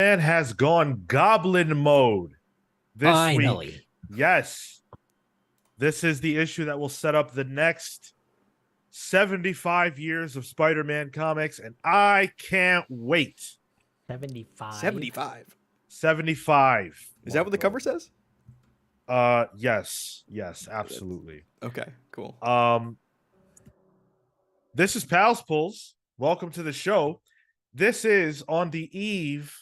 Spider-Man has gone goblin mode this Finally. week. Yes. This is the issue that will set up the next 75 years of Spider-Man comics, and I can't wait. 75. 75. 75. Is that what the cover says? Yes, absolutely. Okay, cool. This is Pals Pulls. Welcome to the show. This is on the eve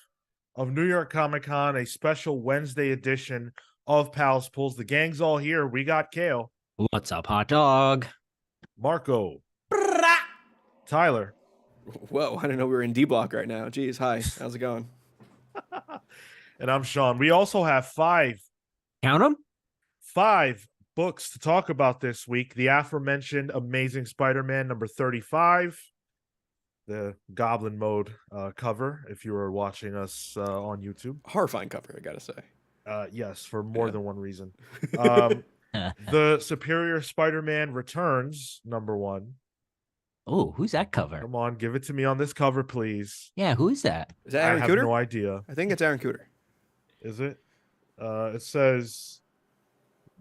of New York Comic Con, a special Wednesday edition of Pals Pulls. The gang's all here. We got Kale. What's up, hot dog? Marco. Tyler. Whoa, I didn't know we were in D Block right now. Jeez, hi. How's it going? And I'm Sean. We also have five Count them? books to talk about this week. The aforementioned Amazing Spider-Man number 35, the Goblin Mode cover, if you were watching us on YouTube. Horrifying cover, I gotta say. Yes, for more than one reason. The Superior Spider-Man Returns number 1. Oh, who's that cover? Come on, give it to me on this cover, please. Yeah, who's that? Is that I Aaron have Cooter? no idea. I think it's Aaron Cooter. Is it? It says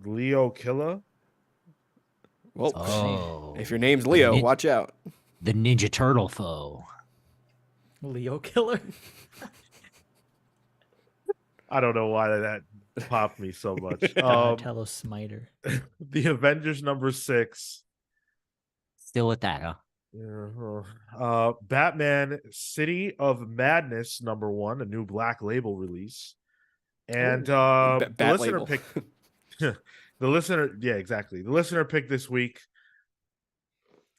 Leo Killa. Well, Oh, if your name's Leo, Nin- watch out. the Ninja Turtle foe. Leo Killer. I don't know why that popped me so much. Donatello Smiter. The Avengers number 6. Still with that, huh? Batman City of Madness number 1, a new Black Label release. And the Bat listener label. picked the listener, yeah, exactly. The listener picked this week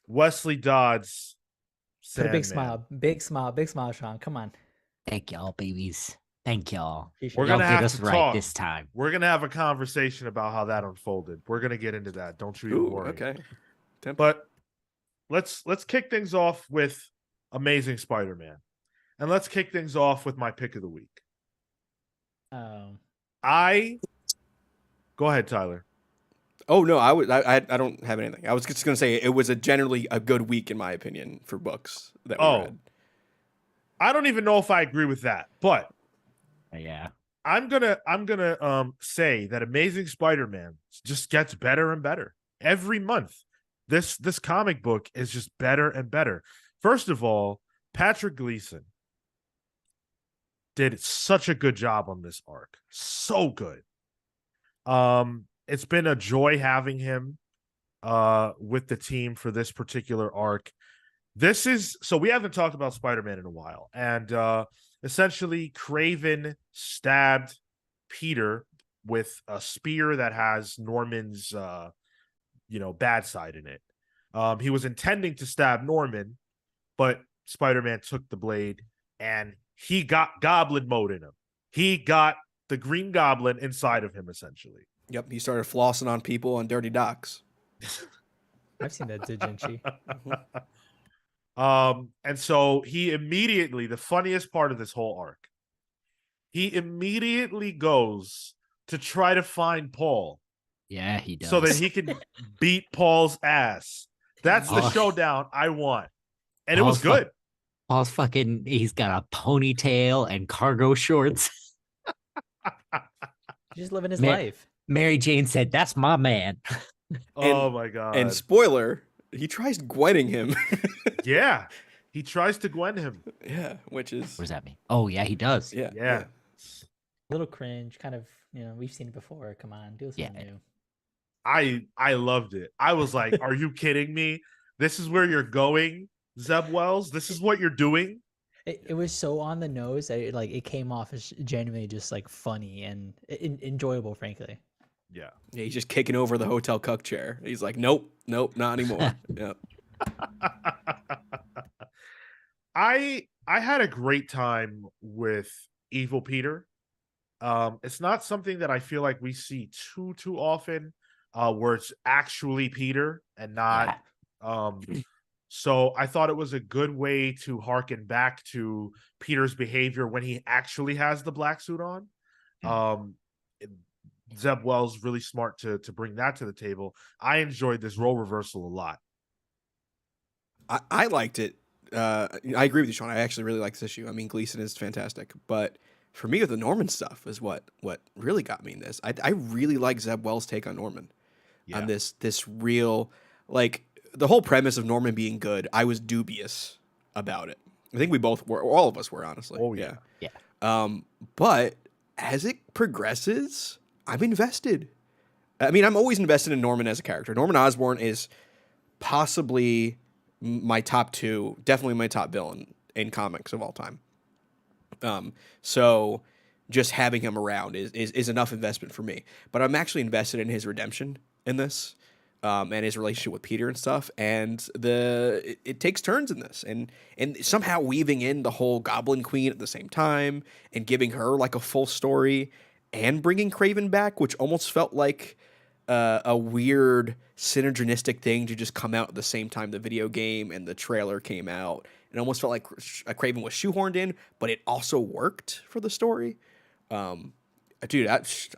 Wesley Dodds Put a big Sandman. big smile, Sean. Come on. Thank y'all, babies. Thank y'all. We're Y'all gonna did have us to right talk. this time. We're gonna have a conversation about how that unfolded. We're gonna get into that. Don't you even Ooh, worry. okay. But let's kick things off with Amazing Spider-Man. And let's kick things off with my pick of the week. Go ahead, Tyler. Oh no, I don't have anything. I was just gonna say it was generally a good week in my opinion for books that we read. I don't even know if I agree with that, but Yeah. I'm gonna say that Amazing Spider-Man just gets better and better every month. This comic book is just better and better. First of all, Patrick Gleason did such a good job on this arc. So good. It's been a joy having him with the team for this particular arc. So we haven't talked about Spider-Man in a while, and essentially Craven stabbed Peter with a spear that has Norman's bad side in it. He was intending to stab Norman, but Spider-Man took the blade and he got Goblin mode in him. He got the Green Goblin inside of him, essentially. Yep, he started flossing on people on dirty docks. I've seen that Dijinchi. And so he immediately, the funniest part of this whole arc, he immediately goes to try to find Paul Yeah, he does. so that he can beat Paul's ass. That's the Oh. showdown I want. And it was Paul's good. Paul's fucking, he's got a ponytail and cargo shorts. He's just living his Man. life. Mary Jane said, "That's my man." Oh my God. And spoiler, he tries Gwenning him. Yeah. He tries to Gwen him. Yeah, which is What does that mean? Oh, yeah, he does. Yeah. Little cringe, kind of, we've seen it before. Come on, do something Yeah. new. I loved it. I was like, are you kidding me? This is where you're going, Zeb Wells? This is what you're doing? It was so on the nose that it came off as genuinely just like funny and enjoyable, frankly. Yeah. Yeah, he's just kicking over the hotel cuck chair. He's like, nope, not anymore. Yeah. I had a great time with Evil Peter. It's not something that I feel like we see too often, where it's actually Peter and not so I thought it was a good way to harken back to Peter's behavior when he actually has the black suit on. Zeb Wells really smart to bring that to the table. I enjoyed this role reversal a lot. I liked it. I agree with you, Sean. I actually really like this issue. I mean, Gleason is fantastic, but for me, with the Norman stuff is what really got me in this. I really like Zeb Wells' take on Norman, on this real, like, the whole premise of Norman being good. I was dubious about it. I think we both were, all of us were, honestly. Oh yeah. But as it progresses, I'm invested. I mean, I'm always invested in Norman as a character. Norman Osborn is possibly my top 2, definitely my top villain in comics of all time. So just having him around is enough investment for me. But I'm actually invested in his redemption in this, and his relationship with Peter and stuff. And it takes turns in this, and somehow weaving in the whole Goblin Queen at the same time, and giving her like a full story, and bringing Kraven back, which almost felt like a weird synergistic thing to just come out at the same time the video game and the trailer came out. It almost felt like Kraven was shoehorned in, but it also worked for the story. Dude,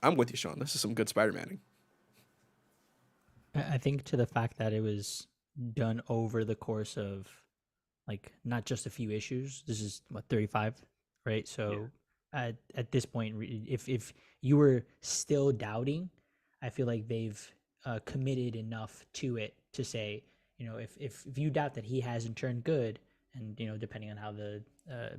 I'm with you, Sean. This is some good Spider-Maning. I think to the fact that it was done over the course of, like, not just a few issues. This is what, 35, right? So at this point, if you were still doubting, I feel like they've committed enough to it to say, you know, if you doubt that he hasn't turned good, and, you know, depending on how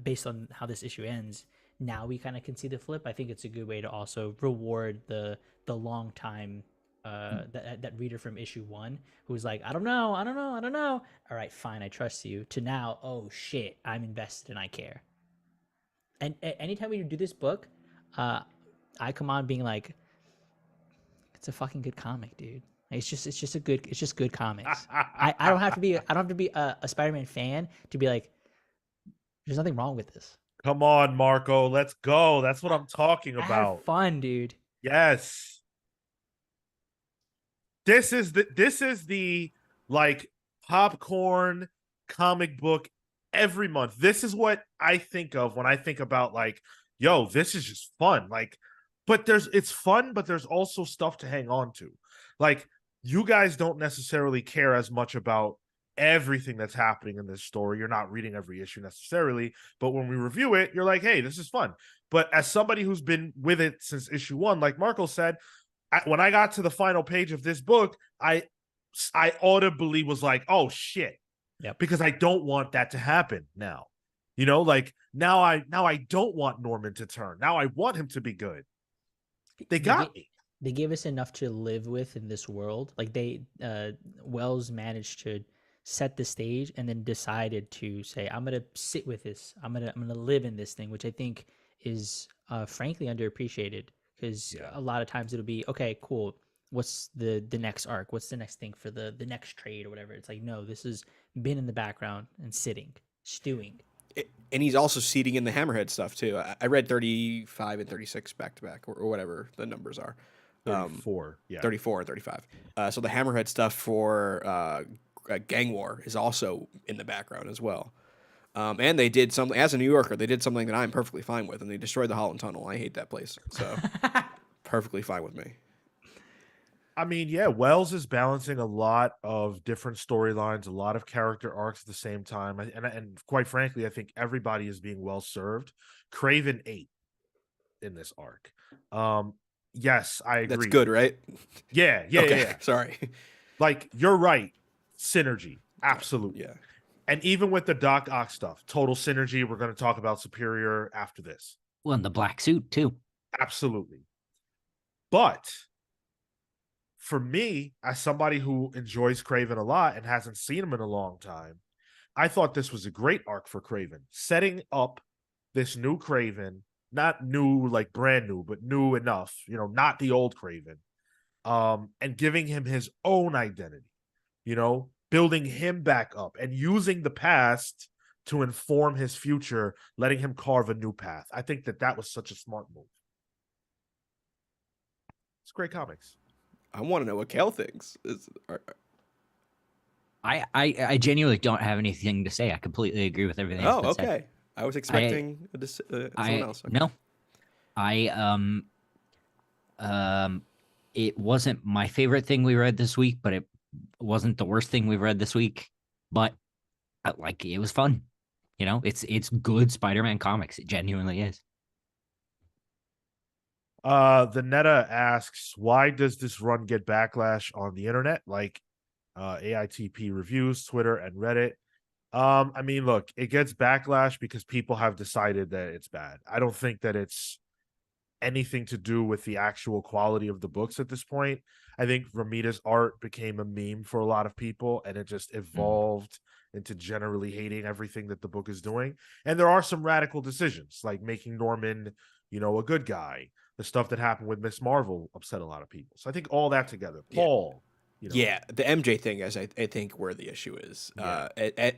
based on how this issue ends, now we kind of can see the flip. I think it's a good way to also reward the long time that reader from issue 1 who's like, I don't know. All right, fine, I trust you. To now, oh shit, I'm invested and I care. And anytime we do this book, I come on being like, it's a fucking good comic, dude. It's just good comics. I don't have to be a Spider-Man fan to be like, there's nothing wrong with this. Come on, Marco, let's go. That's what I'm talking I about. have fun, dude. Yes. This is the like popcorn comic book every month. This is what I think of when I think about, like, yo, this is just fun. Like, but it's fun, but there's also stuff to hang on to. Like, you guys don't necessarily care as much about everything that's happening in this story. You're not reading every issue necessarily, but when we review it, you're like, hey, this is fun. But as somebody who's been with it since issue 1, like Marco said, when I got to the final page of this book, I audibly was like, oh shit. Yep. Because I don't want that to happen now. You know, like now I don't want Norman to turn. Now I want him to be good. They got me. They gave us enough to live with in this world. Like, Wells managed to set the stage and then decided to say, I'm gonna sit with this. I'm gonna live in this thing, which I think is frankly underappreciated, because a lot of times it'll be, okay, cool, what's the next arc? What's the next thing for the next trade or whatever? It's like, no, this has been in the background and stewing. And he's also seeding in the Hammerhead stuff too. I read 35 and 36 back to back, or whatever the numbers are. 34, 34 and 35. So the Hammerhead stuff for Gang War is also in the background as well. And they did something, as a New Yorker, they did something that I'm perfectly fine with, and they destroyed the Holland Tunnel. I hate that place, so perfectly fine with me. I mean, yeah, Wells is balancing a lot of different storylines, a lot of character arcs at the same time. And quite frankly, I think everybody is being well served. Kraven 8 in this arc. Yes, I agree. That's good, right? Yeah. Sorry. Like, you're right. Synergy. Absolutely. Yeah. And even with the Doc Ock stuff, total synergy. We're going to talk about Superior after this. Well, and the black suit too. Absolutely. But for me, as somebody who enjoys Kraven a lot and hasn't seen him in a long time, I thought this was a great arc for Kraven, setting up this new Kraven, not new like brand new, but new enough, you know, not the old Kraven, and giving him his own identity, you know, building him back up and using the past to inform his future, letting him carve a new path. I think that was such a smart move. It's great comics. I want to know what Kel thinks. I genuinely don't have anything to say. I completely agree with everything. Oh, okay. Said. I was expecting someone else. Okay. No, it wasn't my favorite thing we read this week, but it wasn't the worst thing we've read this week. But it was fun. You know, it's good Spider-Man comics. It genuinely is. The Netta asks, why does this run get backlash on the internet? Like AITP reviews, Twitter, and Reddit. I mean, look, it gets backlash because people have decided that it's bad. I don't think that it's anything to do with the actual quality of the books at this point. I think Ramita's art became a meme for a lot of people, and it just evolved into generally hating everything that the book is doing. And there are some radical decisions, like making Norman, a good guy. The stuff that happened with Miss Marvel upset a lot of people. So I think all that together, Paul. Yeah, the MJ thing is, I think, where the issue is. Yeah.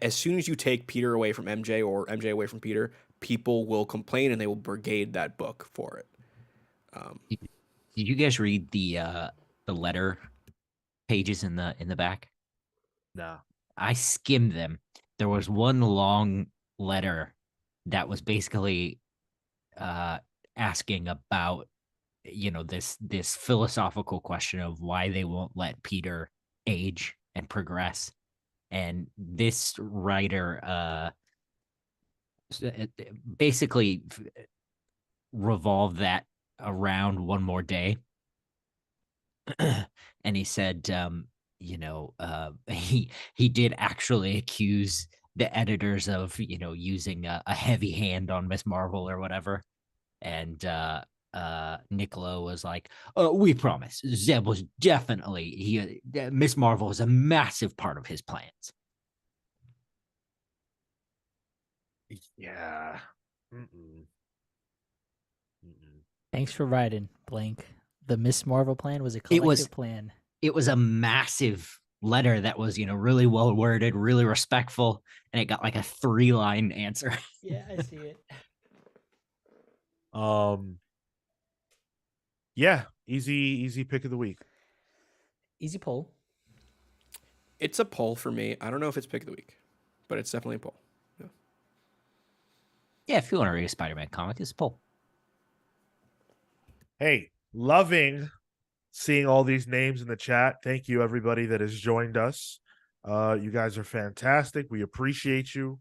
As soon as you take Peter away from MJ or MJ away from Peter, people will complain and they will brigade that book for it. Did you guys read the letter pages in the back? No. I skimmed them. There was one long letter that was basically asking about this philosophical question of why they won't let Peter age and progress. And this writer basically revolved that around one more day. And he said, he did actually accuse the editors of, using a heavy hand on Miss Marvel or whatever. And Nicola was like, we promise. Zeb was definitely Miss Marvel is a massive part of his plans. Yeah. Thanks for writing, Blank. The Miss Marvel plan was a collective plan. It was a massive letter that was, really well worded, really respectful, and it got like a 3-line answer. Yeah, I see it. Yeah, easy pick of the week. Easy poll. It's a poll for me. I don't know if it's pick of the week, but it's definitely a poll. Yeah, if you want to read a Spider-Man comic, it's a poll. Hey, loving seeing all these names in the chat. Thank you, everybody that has joined us. You guys are fantastic. We appreciate you.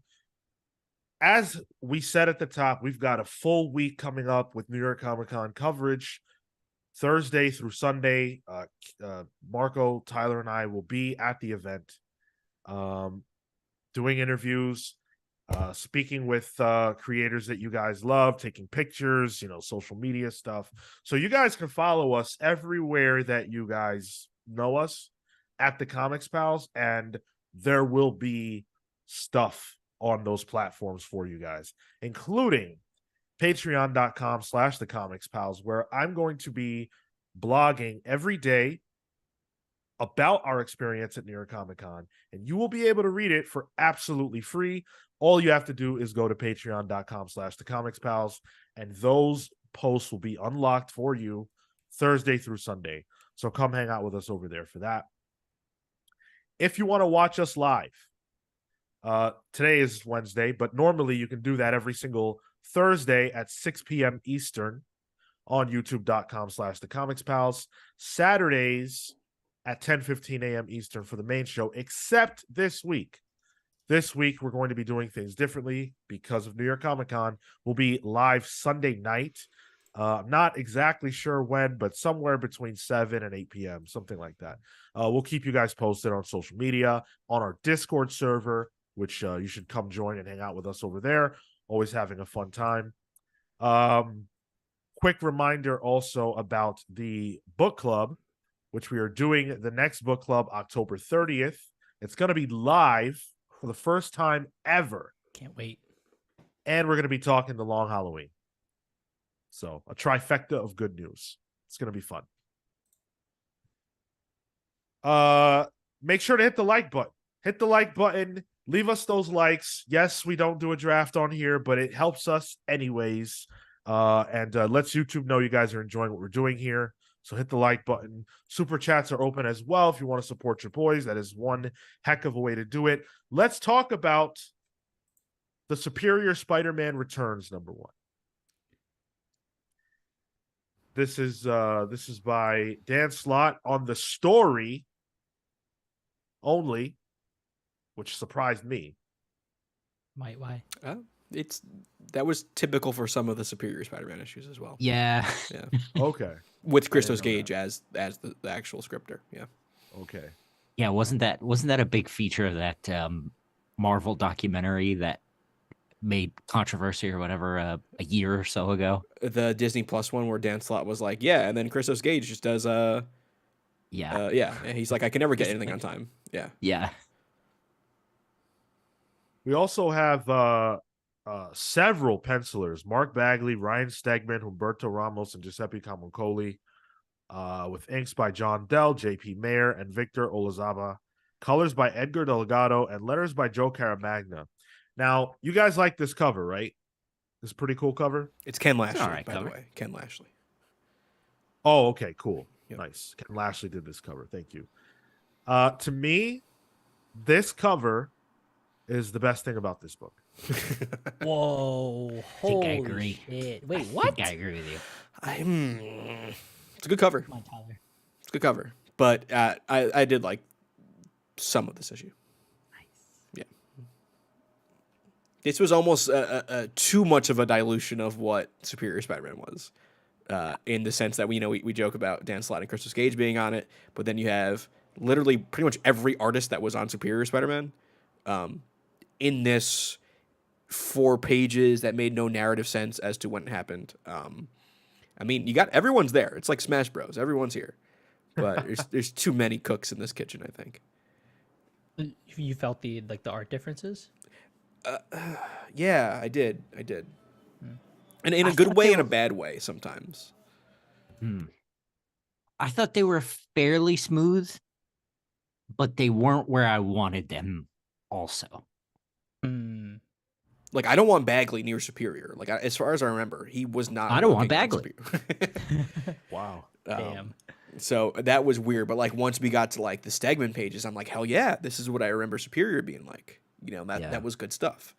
As we said at the top, we've got a full week coming up with New York Comic Con coverage. Thursday through Sunday, Marco, Tyler, and I will be at the event, doing interviews, speaking with creators that you guys love, taking pictures, social media stuff. So you guys can follow us everywhere that you guys know us at the Comics Pals, and there will be stuff on those platforms for you guys, including patreon.com/the Comics Pals, where I'm going to be blogging every day about our experience at New York Comic Con, and you will be able to read it for absolutely free. All you have to do is go to patreon.com/the Comics Pals, and those posts will be unlocked for you Thursday through Sunday. So come hang out with us over there for that. If you want to watch us live, today is Wednesday, but normally you can do that every single Thursday at 6 p.m. Eastern on youtube.com/the Comics Pals. Saturdays at 10:15 a.m. Eastern for the main show, except this week. This week, we're going to be doing things differently because of New York Comic Con. We'll be live Sunday night. I'm not exactly sure when, but somewhere between 7 and 8 p.m., something like that. We'll keep you guys posted on social media, on our Discord server, which you should come join and hang out with us over there. Always having a fun time. Quick reminder also about the book club, which we are doing the next book club October 30th. It's going to be live for the first time ever. Can't wait. And we're going to be talking the Long Halloween. So a trifecta of good news. It's going to be fun. Make sure to hit the like button. Hit the like button. Leave us those likes. Yes, we don't do a draft on here, but it helps us anyways. And lets YouTube know you guys are enjoying what we're doing here. So hit the like button. Super chats are open as well if you want to support your boys. That is one heck of a way to do it. Let's talk about the Superior Spider-Man Returns #1. This is by Dan Slott on the story only, which surprised me. Why? That was typical for some of the Superior Spider-Man issues as well. Yeah. Yeah. Okay. With I didn't Christos know Gage as the actual scripter. Yeah. Okay. Yeah, wasn't that a big feature of that Marvel documentary that made controversy or whatever a year or so ago? The Disney Plus one where Dan Slott was like, yeah, and then Christos Gage just does Yeah. yeah, and he's like, I can never get Just anything like- on time. Yeah. Yeah. We also have several pencilers: Mark Bagley, Ryan Stegman, Humberto Ramos, and Giuseppe Camuncoli, with inks by John Dell, J.P. Mayer, and Victor Olazaba, colors by Edgar Delgado, and letters by Joe Caramagna. Now, you guys like this cover, right? This pretty cool cover. It's Ken Lashley, all right by cover. the way. Ken Lashley. Oh, okay, cool. Yep. Nice. Ken Lashley did this cover. Thank you. To me, this cover is the best thing about this book. Whoa! think I Holy agree. shit! Wait, I what? think I agree with you. It's a good cover. Come on, Tyler. It's a good cover. But I did like some of this issue. Yeah. This was almost too much of a dilution of what Superior Spider-Man was. In the sense that we joke about Dan Slott and Christos Gage being on it, but then you have literally pretty much every artist that was on Superior Spider-Man in this 4 pages that made no narrative sense as to when it happened. I mean, you got everyone's there. It's like Smash Bros. Everyone's here, but there's too many cooks in this kitchen. I think. You felt the art differences? Yeah, I did, and in a good way, and a bad way sometimes. I thought they were fairly smooth, but they weren't where I wanted them also. Hmm. Like, I don't want Bagley near Superior. Like, as far as I remember, he was not. I don't want working on Bagley. Superior. Wow. Damn. So that was weird. But like once we got to like the Stegman pages, I'm like, hell yeah, this is what I remember Superior being like. That was good stuff.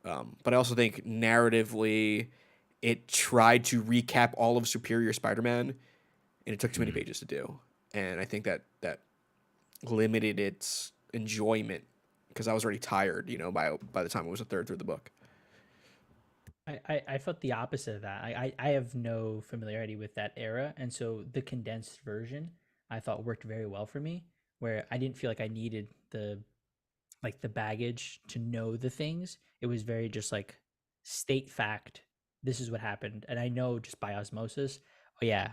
But I also think narratively, it tried to recap all of Superior Spider-Man, and it took too many pages to do. And I think that limited its enjoyment because I was already tired, by the time it was a third through the book. I felt the opposite of that. I have no familiarity with that era, and so the condensed version I thought worked very well for me, where I didn't feel like I needed the baggage to know the things. It was very just like state fact. This is what happened, and I know just by osmosis. Oh yeah,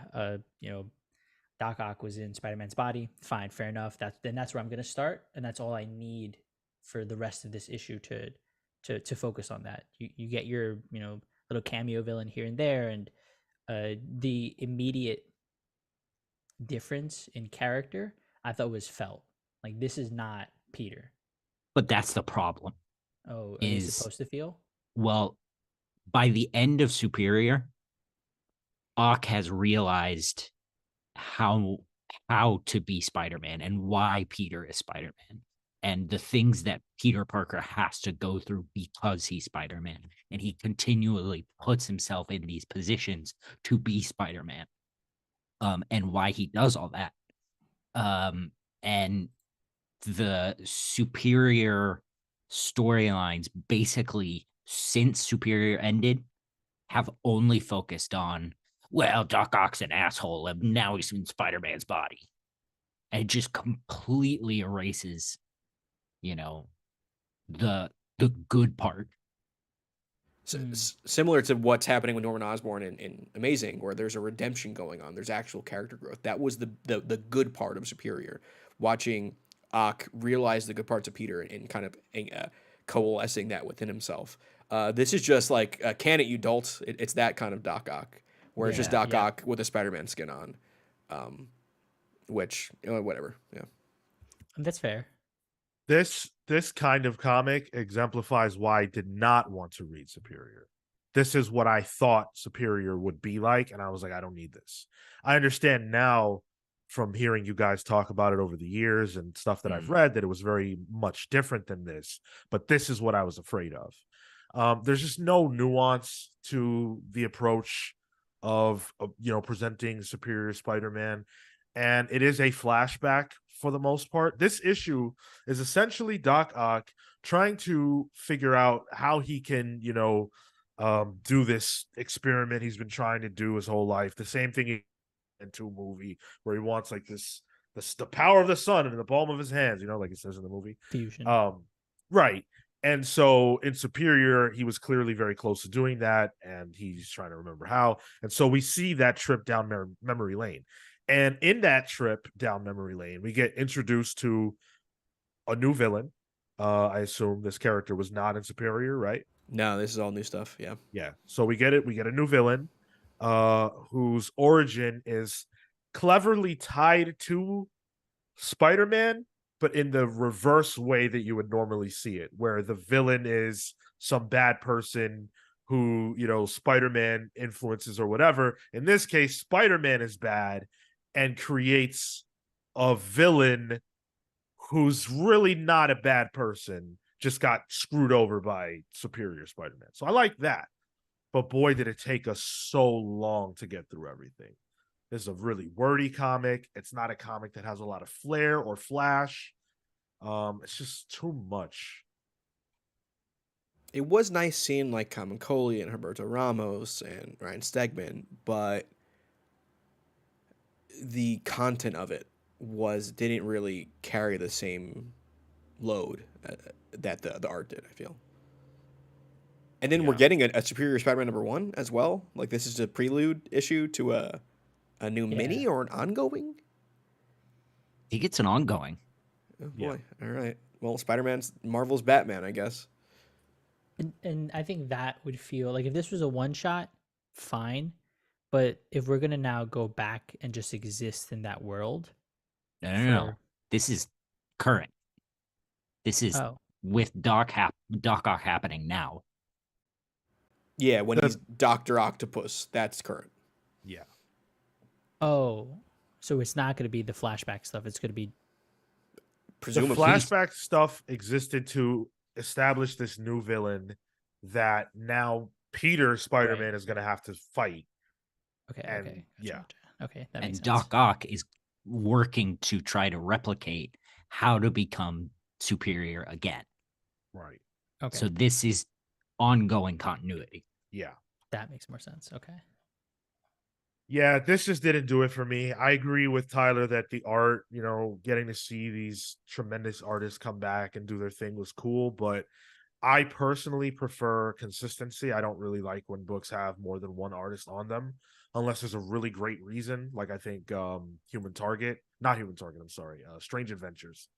Doc Ock was in Spider-Man's body. Fine, fair enough. That's where I'm gonna start, and that's all I need for the rest of this issue to focus on that. You get your little cameo villain here and there, and the immediate difference in character I thought was felt. Like, this is not Peter. But that's the problem. Oh, are they supposed to feel? Well, by the end of Superior, Ock has realized how to be Spider-Man and why Peter is Spider-Man. And the things that Peter Parker has to go through because he's Spider-Man. And he continually puts himself in these positions to be Spider-Man. And why he does all that. And the Superior storylines, basically, since Superior ended, have only focused on, well, Doc Ock's an asshole, and now he's in Spider-Man's body. And it just completely erases the good part. Similar to what's happening with Norman Osborn in Amazing, where there's a redemption going on. There's actual character growth. That was the good part of Superior. Watching Ock realize the good parts of Peter and kind of coalescing that within himself. This is just like, can it, you dolt? It's that kind of Doc Ock, where it's just Doc Ock with a Spider-Man skin on. Which, whatever. Yeah. That's fair. This kind of comic exemplifies why I did not want to read Superior. This is what I thought Superior would be like, and I was like, I don't need this. I understand now from hearing you guys talk about it over the years and stuff that I've read that it was very much different than this, but this is what I was afraid of. There's just no nuance to the approach of presenting Superior Spider-Man. and it is a flashback for the most part. This issue is essentially Doc Ock trying to figure out how he can, do this experiment he's been trying to do his whole life. The same thing into a movie where he wants like the power of the sun in the palm of his hands, like it says in the movie. Fusion. Right. And so in Superior, he was clearly very close to doing that, and he's trying to remember how. And so we see that trip down memory lane. And in that trip down memory lane, we get introduced to a new villain. I assume this character was not in Superior, right? No, this is all new stuff. Yeah. Yeah. So we get it. We get a new villain whose origin is cleverly tied to Spider-Man, but in the reverse way that you would normally see it, where the villain is some bad person who, Spider-Man influences or whatever. In this case, Spider-Man is bad and creates a villain who's really not a bad person, just got screwed over by Superior Spider-Man. So I like that. But boy, did it take us so long to get through everything. This is a really wordy comic. It's not a comic that has a lot of flair or flash. It's just too much. It was nice seeing like Kamenkoli and Humberto Ramos and Ryan Stegman, but the content of it didn't really carry the same load that the art did, I feel. And then we're getting a Superior Spider-Man #1 as well. Like this is a prelude issue to a new mini or an ongoing. He gets an ongoing. Oh boy! Yeah. All right. Well, Spider-Man's Marvel's Batman, I guess. And I think that would feel like if this was a one shot, fine. But if we're gonna now go back and just exist in that world, no. This is current. This is with Doc Ock happening now. Yeah, when he's Dr. Octopus, that's current. Yeah. Oh, so it's not going to be the flashback stuff. It's going to be presumably. The flashback stuff existed to establish this new villain that now Peter Spider-Man is going to have to fight. Okay. And, okay. Yeah. Okay. That makes sense. Doc Ock is working to try to replicate how to become Superior again. Right. Okay. So this is ongoing continuity. Yeah. That makes more sense. Okay. Yeah, this just didn't do it for me. I agree with Tyler that the art, getting to see these tremendous artists come back and do their thing was cool, but I personally prefer consistency. I don't really like when books have more than one artist on them, unless there's a really great reason. Like I think Strange Adventures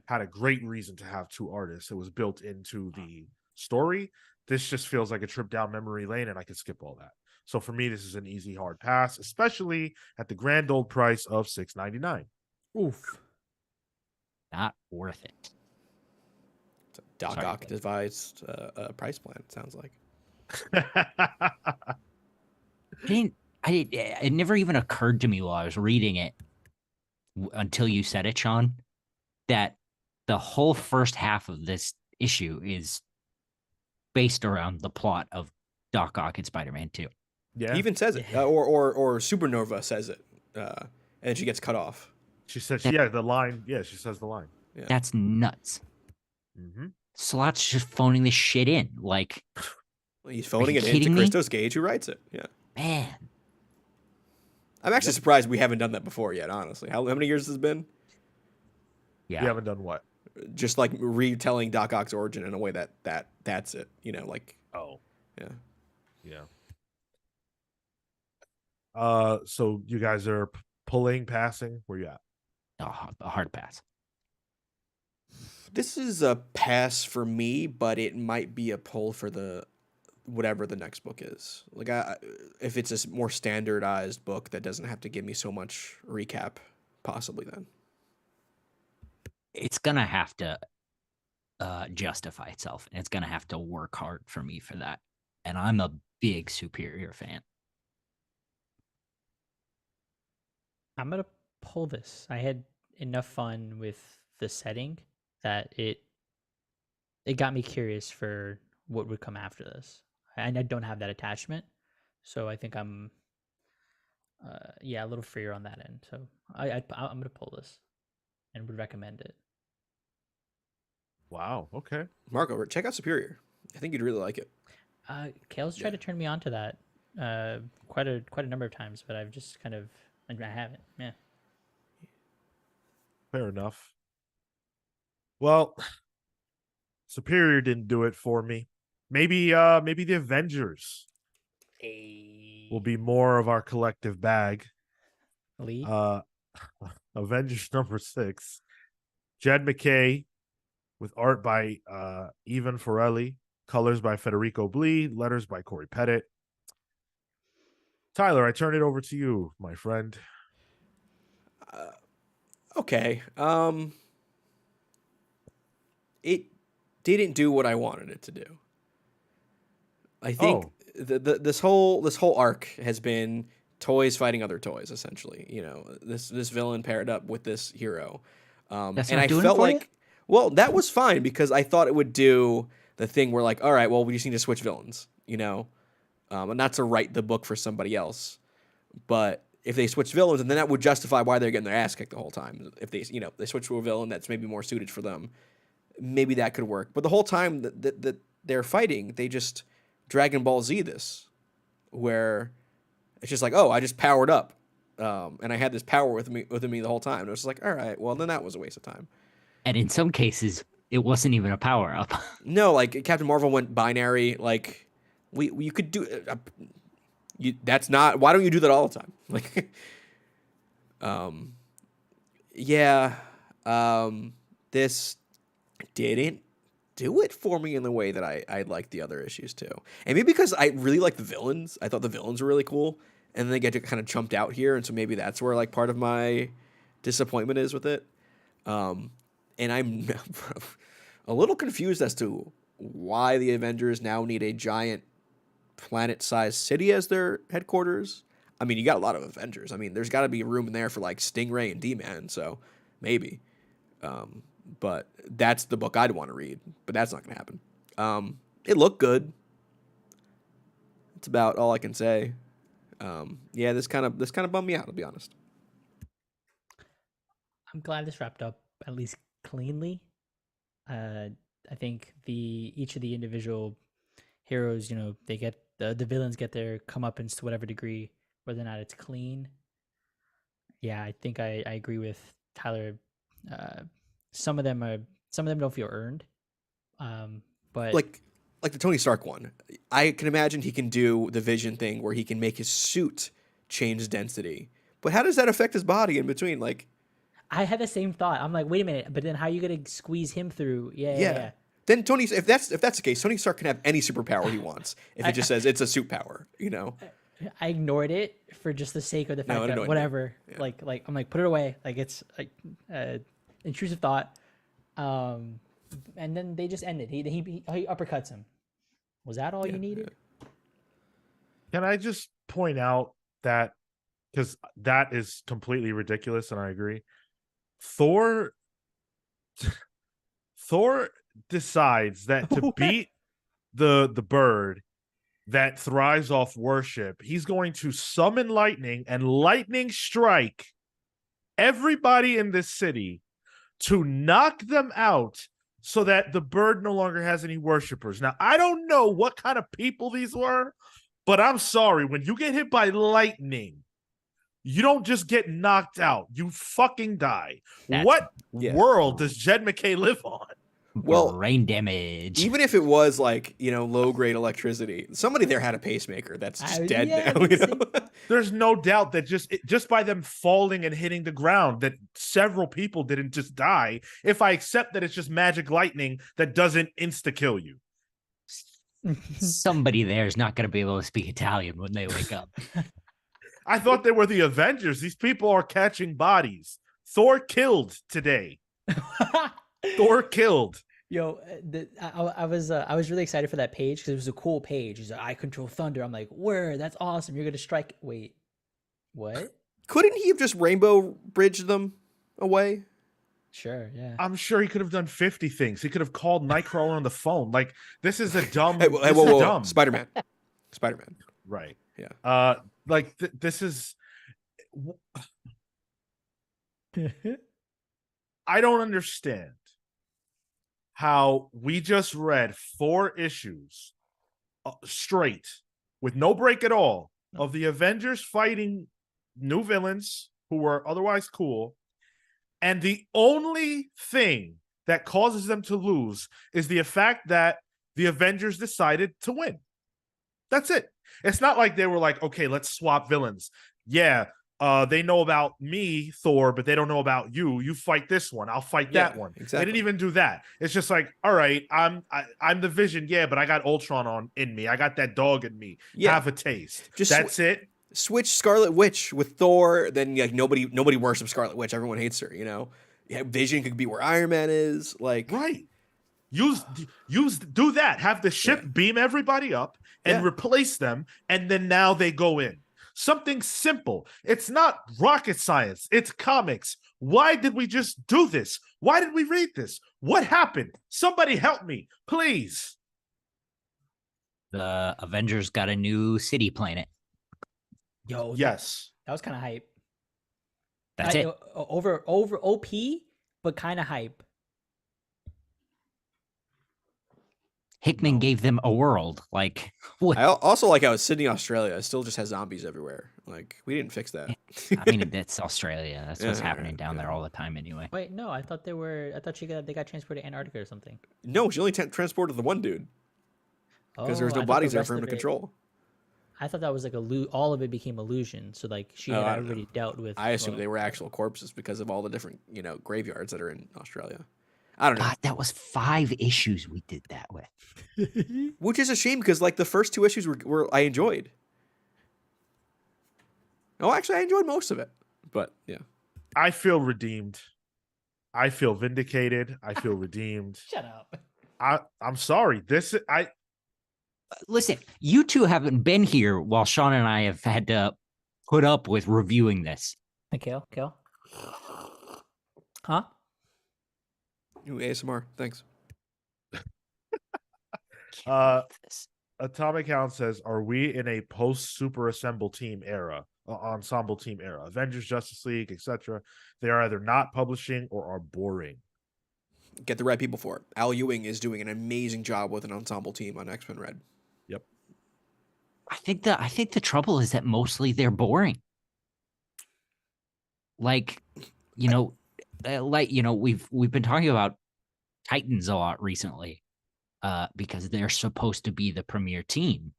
had a great reason to have two artists. It was built into the story. This just feels like a trip down memory lane, and I could skip all that. So for me, this is an easy hard pass, especially at the grand old price of $6.99. Oof. Not worth it. Doc Ock devised a price plan, it sounds like. It never even occurred to me while I was reading it until you said it, Sean, that the whole first half of this issue is based around the plot of Doc Ock and Spider-Man 2. Yeah. He even says it, or Supernova says it, and she gets cut off. She says, the line. Yeah, she says the line. Yeah. That's nuts. Mm-hmm. Slott's just phoning this shit in. Like, he's phoning it into Christos Gage, who writes it. Yeah. Man. I'm actually surprised we haven't done that before yet, honestly. How many years has it been? Yeah. You haven't done what? Just like retelling Doc Ock's origin in a way that's it. Like. Oh. Yeah. Yeah. So you guys are passing? Where you at? A hard pass. This is a pass for me, but it might be a pull for whatever the next book is. Like, if it's a more standardized book that doesn't have to give me so much recap, possibly then. It's gonna have to justify itself, and it's gonna have to work hard for me for that. And I'm a big Superior fan. I'm gonna pull this. I had enough fun with the setting that it got me curious for what would come after this. And I don't have that attachment, so I think I'm yeah, a little freer on that end. So I'm gonna pull this and would recommend it. Wow. Okay. Marco, check out Superior. I think you'd really like it. Kale's tried to turn me on to that quite a number of times, but I've just kind of I haven't. Yeah. Fair enough. Well, Superior didn't do it for me. Maybe the Avengers will be more of our collective bag. Lee. Avengers number 6. Jed Mckay with art by Evan Forelli, colors by Federico Blee, letters by Corey Pettit. Tyler, I turn it over to you, my friend. Okay. It didn't do what I wanted it to do. I think this whole arc has been toys fighting other toys, essentially. You know, this villain paired up with this hero. That's and not I doing it felt for like, well, that was fine because I thought it would do the thing where like, all right, well, we just need to switch villains, you know, and not to write the book for somebody else, but if they switch villains, and then that would justify why they're getting their ass kicked the whole time. If they, you know, they switch to a villain that's maybe more suited for them, maybe that could work. But the whole time that they're fighting, they just Dragon Ball Z this, where it's just like, oh, I just powered up, and I had this power with me the whole time. And it was just like, all right, well, then that was a waste of time. And in some cases, it wasn't even a power up. No, like Captain Marvel went binary. Like you could do. That's not. Why don't you do that all the time? Like, yeah. This didn't do it for me in the way that I liked the other issues too. And maybe because I really like the villains. I thought the villains were really cool, and then they get kind of chumped out here, and so maybe that's where like part of my disappointment is with it. And I'm a little confused as to why the Avengers now need a giant planet-sized city as their headquarters. I mean, you got a lot of Avengers. I mean, there's got to be room in there for like Stingray and D-Man, so maybe. But that's the book I'd want to read, but that's not going to happen. It looked good. That's about all I can say. Yeah, this kind of bummed me out, to be honest. I'm glad this wrapped up at least cleanly. I think each of the individual heroes, you know, they get the villains get their comeuppance to whatever degree, whether or not it's clean. Yeah, I think I agree with Tyler. Some of them don't feel earned. But like the Tony Stark one, I can imagine he can do the Vision thing where he can make his suit change density. But how does that affect his body in between? Like, I had the same thought. I'm like, wait a minute, but then how are you gonna squeeze him through? Yeah. Then if that's the case, Tony Stark can have any superpower he wants if it just says it's a suit power, you know. I ignored it for just the sake of the fact that whatever. Yeah. Like I'm like, put it away. Like it's like intrusive thought. And then they just ended. He uppercuts him. Was that all you needed? Can I just point out that, because that is completely ridiculous, and I agree. Thor decides that to beat the bird that thrives off worship, he's going to summon lightning and lightning strike everybody in this city to knock them out so that the bird no longer has any worshipers. Now, I don't know what kind of people these were, but I'm sorry, when you get hit by lightning, you don't just get knocked out. You fucking die. What world does Jed Mckay live on? Well, brain damage. Even if it was like, you know, low grade electricity, somebody there had a pacemaker that's just dead now. You know? There's no doubt that just by them falling and hitting the ground, that several people didn't just die. If I accept that it's just magic lightning that doesn't insta kill you. Somebody there is not going to be able to speak Italian when they wake up. I thought they were the Avengers. These people are catching bodies. Thor killed today. Thor killed. Yo, I was really excited for that page because it was a cool page. He's like, I control thunder. I'm like, where? That's awesome. You're gonna strike. Wait, what? Couldn't he have just rainbow bridged them away? Sure, yeah. I'm sure he could have done 50 things. He could have called Nightcrawler on the phone. Like, this is a dumb. Whoa. Spider-Man. Right. Yeah. Like this is I don't understand how we just read 4 issues straight with no break at all of the Avengers fighting new villains who were otherwise cool. And the only thing that causes them to lose is the fact that the Avengers decided to win. That's it. It's not like they were like, okay, let's swap villains. Yeah, they know about me, Thor, but they don't know about you. You fight this one, I'll fight that one. Exactly. They didn't even do that. It's just like, all right, I'm the Vision, yeah, but I got Ultron in me. I got that dog in me. Yeah. Have a taste. Just That's it. Switch Scarlet Witch with Thor, then like nobody worships Scarlet Witch. Everyone hates her. Yeah, Vision could be where Iron Man is. Like Right. Do that. Have the ship beam everybody up and replace them, and then now they go in. Something simple. It's not rocket science. It's comics. Why did we just do this? Why did we read this? What happened? Somebody help me, please. The Avengers got a new city planet. Yo, Yes. that was kind of hype. That's it. Over OP, but kind of hype. Hickman gave them a world. Like, what? I also like how it's Sydney, Australia. It still just has zombies everywhere. Like we didn't fix that. I mean, that's Australia. That's what's Yeah, happening right, down there all the time anyway. Wait, no, I thought they got transported to Antarctica or something. No, she only transported the one dude because there was no I thought bodies the there rest for him to of it- control. I thought that was like all of it became illusion. So like she had I don't already know. dealt with. I assume they were actual corpses because of all the different graveyards that are in Australia. I don't know. God, that was 5 issues we did that with. Which is a shame because like the first 2 issues were I enjoyed. Oh, actually, I enjoyed most of it. But yeah, I feel redeemed. I feel vindicated. I feel redeemed. Shut up. I'm sorry. Listen, you two haven't been here while Sean and I have had to put up with reviewing this. Kale. Huh? Ooh, ASMR. Thanks. Atomic Hound says, "Are we in a post Super Assemble Team era, ensemble team era? Avengers, Justice League, etc. They are either not publishing or are boring." Get the right people for it. Al Ewing is doing an amazing job with an ensemble team on X-Men Red. Yep. I think the trouble is that mostly they're boring. Like, we've been talking about Titans a lot recently, because they're supposed to be the premier team.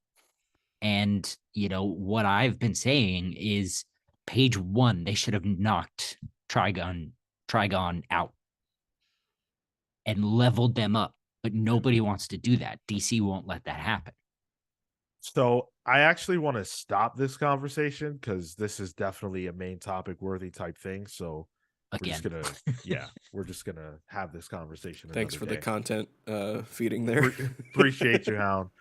And what I've been saying is page 1, they should have knocked Trigon out and leveled them up. But nobody wants to do that. DC won't let that happen. So I actually want to stop this conversation because this is definitely a main topic worthy type thing. So Again, we're just gonna have this conversation. Thanks for another the day. content feeding there. Appreciate you, Hound.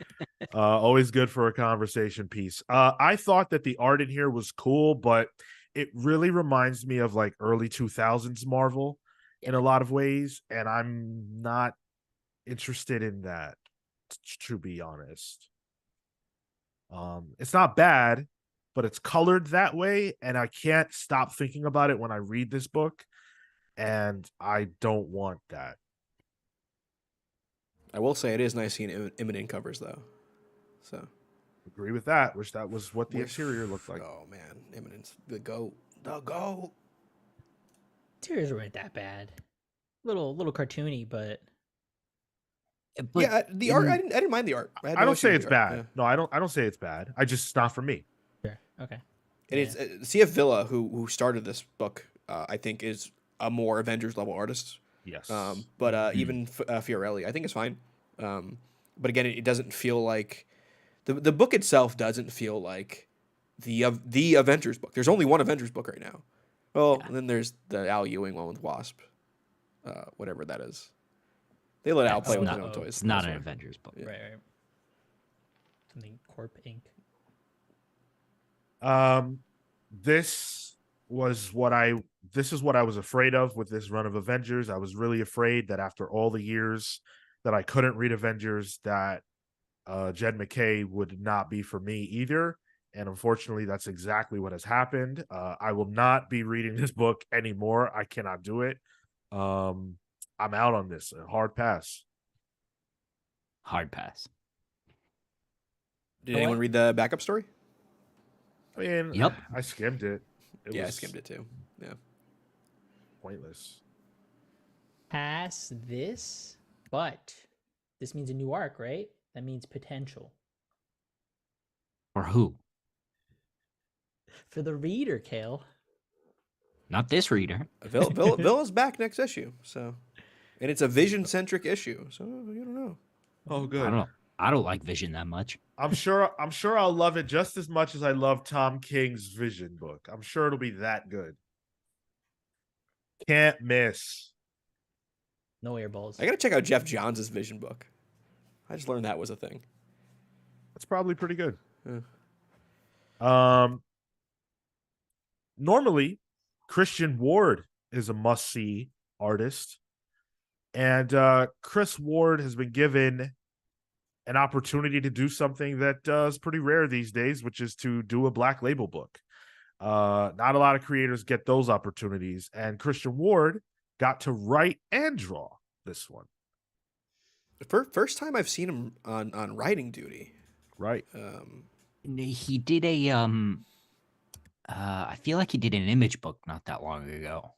Always good for a conversation piece. I thought that the art in here was cool, but it really reminds me of like early 2000s Marvel in a lot of ways, and I'm not interested in that, to be honest. It's not bad, but it's colored that way, and I can't stop thinking about it when I read this book, and I don't want that. I will say it is nice seeing Imminent covers though. So Agree with that. Wish that was what the interior looked like. Oh man, Imminent's the goat. The goat. Tears weren't that bad. Little cartoony, but yeah, the art. I didn't mind the art. I don't say it's bad. Yeah. No, I don't say it's bad. It's not for me. sure. Okay. And it's CF Villa who started this book. I think is a more Avengers level artist. Yes. But even Fiorelli, I think is fine. But again, it doesn't feel like the book itself doesn't feel like the Avengers book. There's only one Avengers book right now. Well, and then there's the Al Ewing one with Wasp, whatever that is. They let Al play with his own toys. It's not That's an fine. Avengers book. Yeah. Right. Something Corp Inc. This is what I was afraid of with this run of Avengers. I was really afraid that after all the years that I couldn't read Avengers, that Jed McKay would not be for me either. And unfortunately, that's exactly what has happened. I will not be reading this book anymore. I cannot do it. I'm out on this. A hard pass. Hard pass. Did anyone read the backup story? I mean, Yep. I skimmed it. It I was skimmed it too. Yeah. pointless. Pass this, but this means a new arc, right? That means potential. For who? For the reader, Kale. Not this reader. Villa's back next issue, so, and it's a Vision-centric issue, so you don't know. Oh, I good. don't know. I don't like Vision that much. I'm sure I'll love it just as much as I love Tom King's Vision book. I'm sure it'll be that good. Can't miss. No airballs. I gotta check out Jeff Johns' Vision book. I just learned that was a thing. That's probably pretty good. Yeah. Normally, Christian Ward is a must-see artist. And Chris Ward has been given an opportunity to do something that is pretty rare these days, which is to do a Black Label book. Not a lot of creators get those opportunities, and Christian Ward got to write and draw this one. First time I've seen him on writing duty. Right. He did a I feel like he did an image book not that long ago.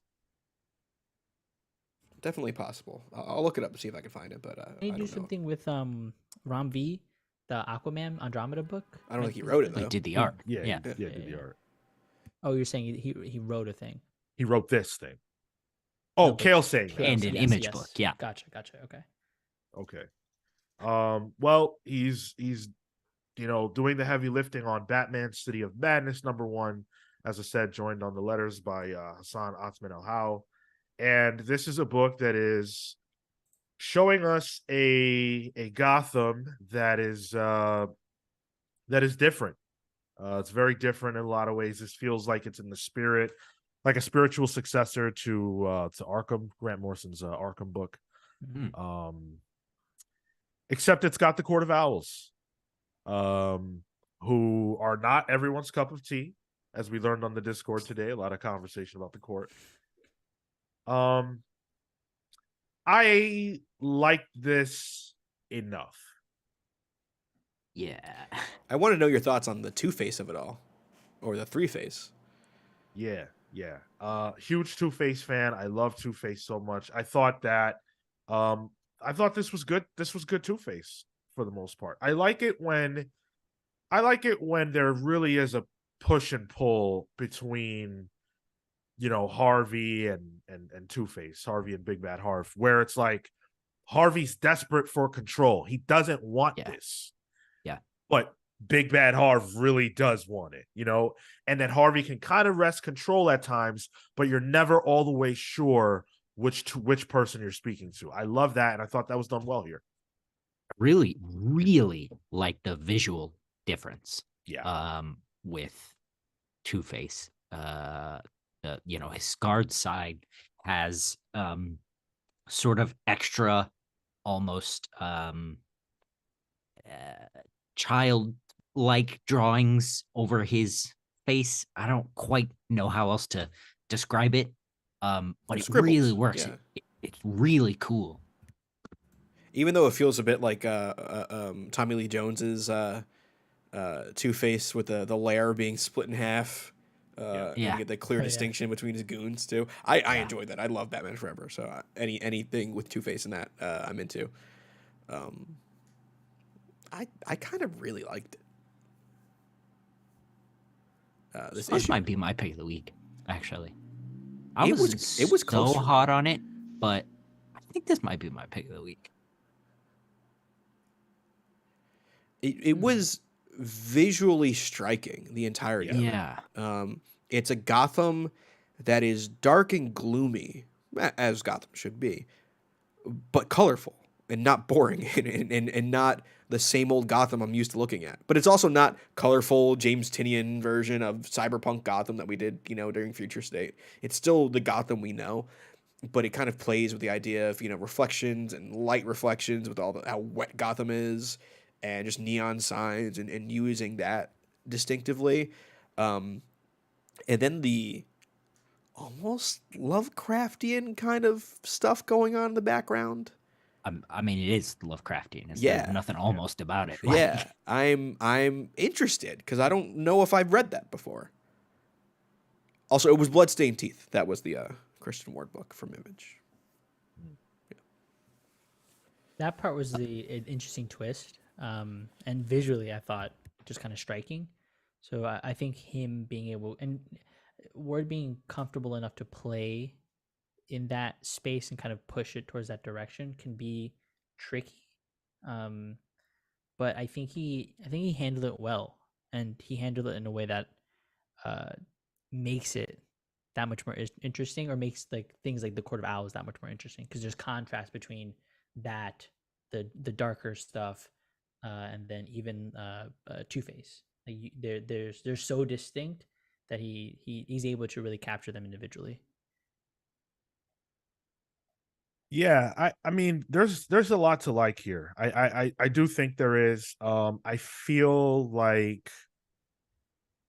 Definitely possible. I'll look it up and see if I can find it. But Can you I do don't know. something with Ram V, the Aquaman Andromeda book? I don't think he wrote it though. Like did the art. Yeah, Yeah. did the art. Oh, you're saying he wrote a thing. He wrote this thing. Oh, No, but Kale saying that. And an image book, yeah. Gotcha. Okay. Okay. Well, he's doing the heavy lifting on Batman City of Madness #1. As I said, joined on the letters by Hassan Othman El-How. And this is a book that is showing us a Gotham that is different. It's very different in a lot of ways. This feels like it's in the spirit, like a spiritual successor to Arkham, Grant Morrison's Arkham book. Mhm. Except it's got the Court of Owls, who are not everyone's cup of tea, as we learned on the Discord today. A lot of conversation about the court. I like this enough. Yeah. I want to know your thoughts on the Two-Face of it all, or the Three-Face. Yeah. Huge Two-Face fan. I love Two-Face so much. I thought this was good. This was good Two-Face for the most part. I like it when there really is a push and pull between Harvey and Two-Face, Harvey and Big Bad Harv, where it's like Harvey's desperate for control. He doesn't want this. Yeah. But Big Bad Harv really does want it, and that Harvey can kind of wrest control at times, but you're never all the way sure which person you're speaking to. I love that, and I thought that was done well here. Really, really like the visual difference. Yeah. With Two-Face. His scarred side has sort of extra, almost childlike drawings over his face. I don't quite know how else to describe it, but it Scribbles, really works. yeah. It's really cool. Even though it feels a bit like Tommy Lee Jones's Two-Face with the lair being split in half. And you get the clear distinction between his goons too. I enjoyed that. I love Batman Forever, so anything with Two-Face in that I'm into. I kind of really liked it. This issue might be my pick of the week, actually. It was so close for me. hot on it, but I think this might be my pick of the week. It was visually striking the entirety. Yeah. It's a Gotham that is dark and gloomy, as Gotham should be, but colorful and not boring and not the same old Gotham I'm used to looking at. But it's also not colorful James Tynion version of cyberpunk Gotham that we did, during Future State. It's still the Gotham we know, but it kind of plays with the idea of, reflections and light reflections with how wet Gotham is and just neon signs and using that distinctively. And then the almost Lovecraftian kind of stuff going on in the background. I mean, it is Lovecraftian. There's Yeah. nothing almost about it. Yeah, I'm interested because I don't know if I've read that before. Also, it was Bloodstained Teeth. That was the Christian Ward book from Image. That part was an interesting twist, and visually, I thought just kind of striking. So I think him being able and Ward being comfortable enough to play in that space and kind of push it towards that direction can be tricky. But I think he handled it well, and he handled it in a way that makes it that much more interesting, or makes like things like the Court of Owls that much more interesting, because there's contrast between that the darker stuff and then even Two-Face. Like they're so distinct that he's able to really capture them individually. Yeah, I mean, there's a lot to like here. I do think there is. I feel like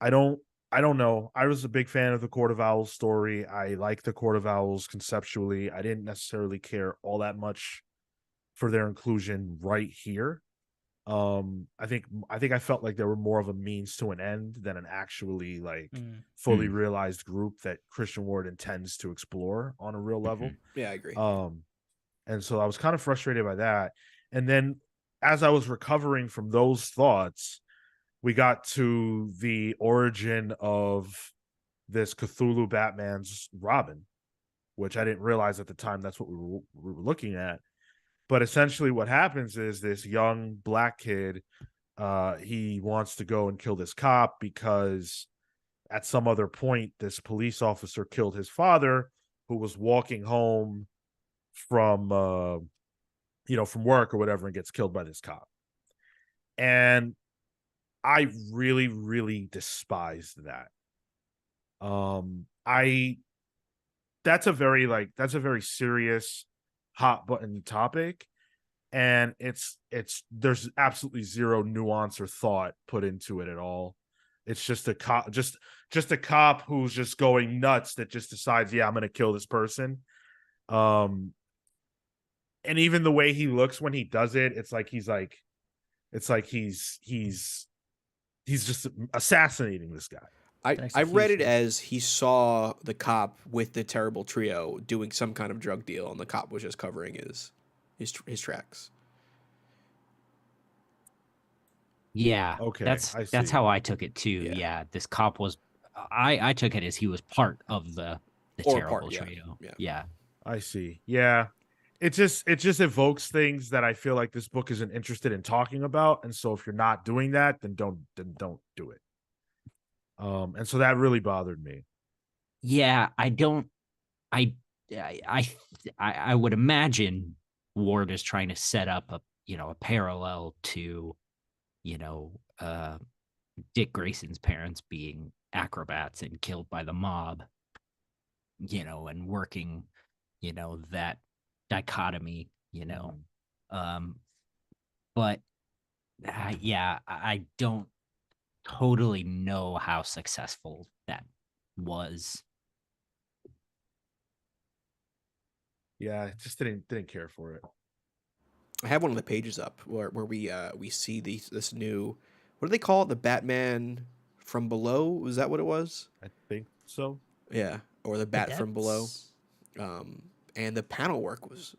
I don't I don't know. I was a big fan of the Court of Owls story. I like the Court of Owls conceptually. I didn't necessarily care all that much for their inclusion right here. I think I felt like they were more of a means to an end than an actually like fully realized group that Christian Ward intends to explore on a real level. Yeah, I agree. And so I was kind of frustrated by that. And then as I was recovering from those thoughts, we got to the origin of this Cthulhu Batman's Robin, which I didn't realize at the time that's what we were looking at. But essentially what happens is this young black kid, he wants to go and kill this cop because at some other point, this police officer killed his father, who was walking home from from work or whatever, and gets killed by this cop. And I really, really despised that. That's a very serious hot button topic, and there's absolutely zero nuance or thought put into it at all. It's just a cop, just a cop who's just going nuts that just decides, yeah, I'm gonna kill this person. And even the way he looks when he does it, it's like he's just assassinating this guy. I read it as he saw the cop with the terrible trio doing some kind of drug deal, and the cop was just covering his tracks. Yeah, okay, that's how I took it too. Yeah, this cop was. I took it as he was part of the terrible trio. Yeah, I see. Yeah, it just evokes things that I feel like this book isn't interested in talking about, and so if you're not doing that, then don't do it. And so that really bothered me. Yeah, I don't. I would imagine Ward is trying to set up a parallel to, Dick Grayson's parents being acrobats and killed by the mob, and working, that dichotomy, but yeah, I don't totally know how successful that was. Yeah, I just didn't care for it. I have one of the pages up where we see this new, what do they call it? The Batman from Below? Was that what it was? I think so. Yeah, or the Bat from Below. And the panel work was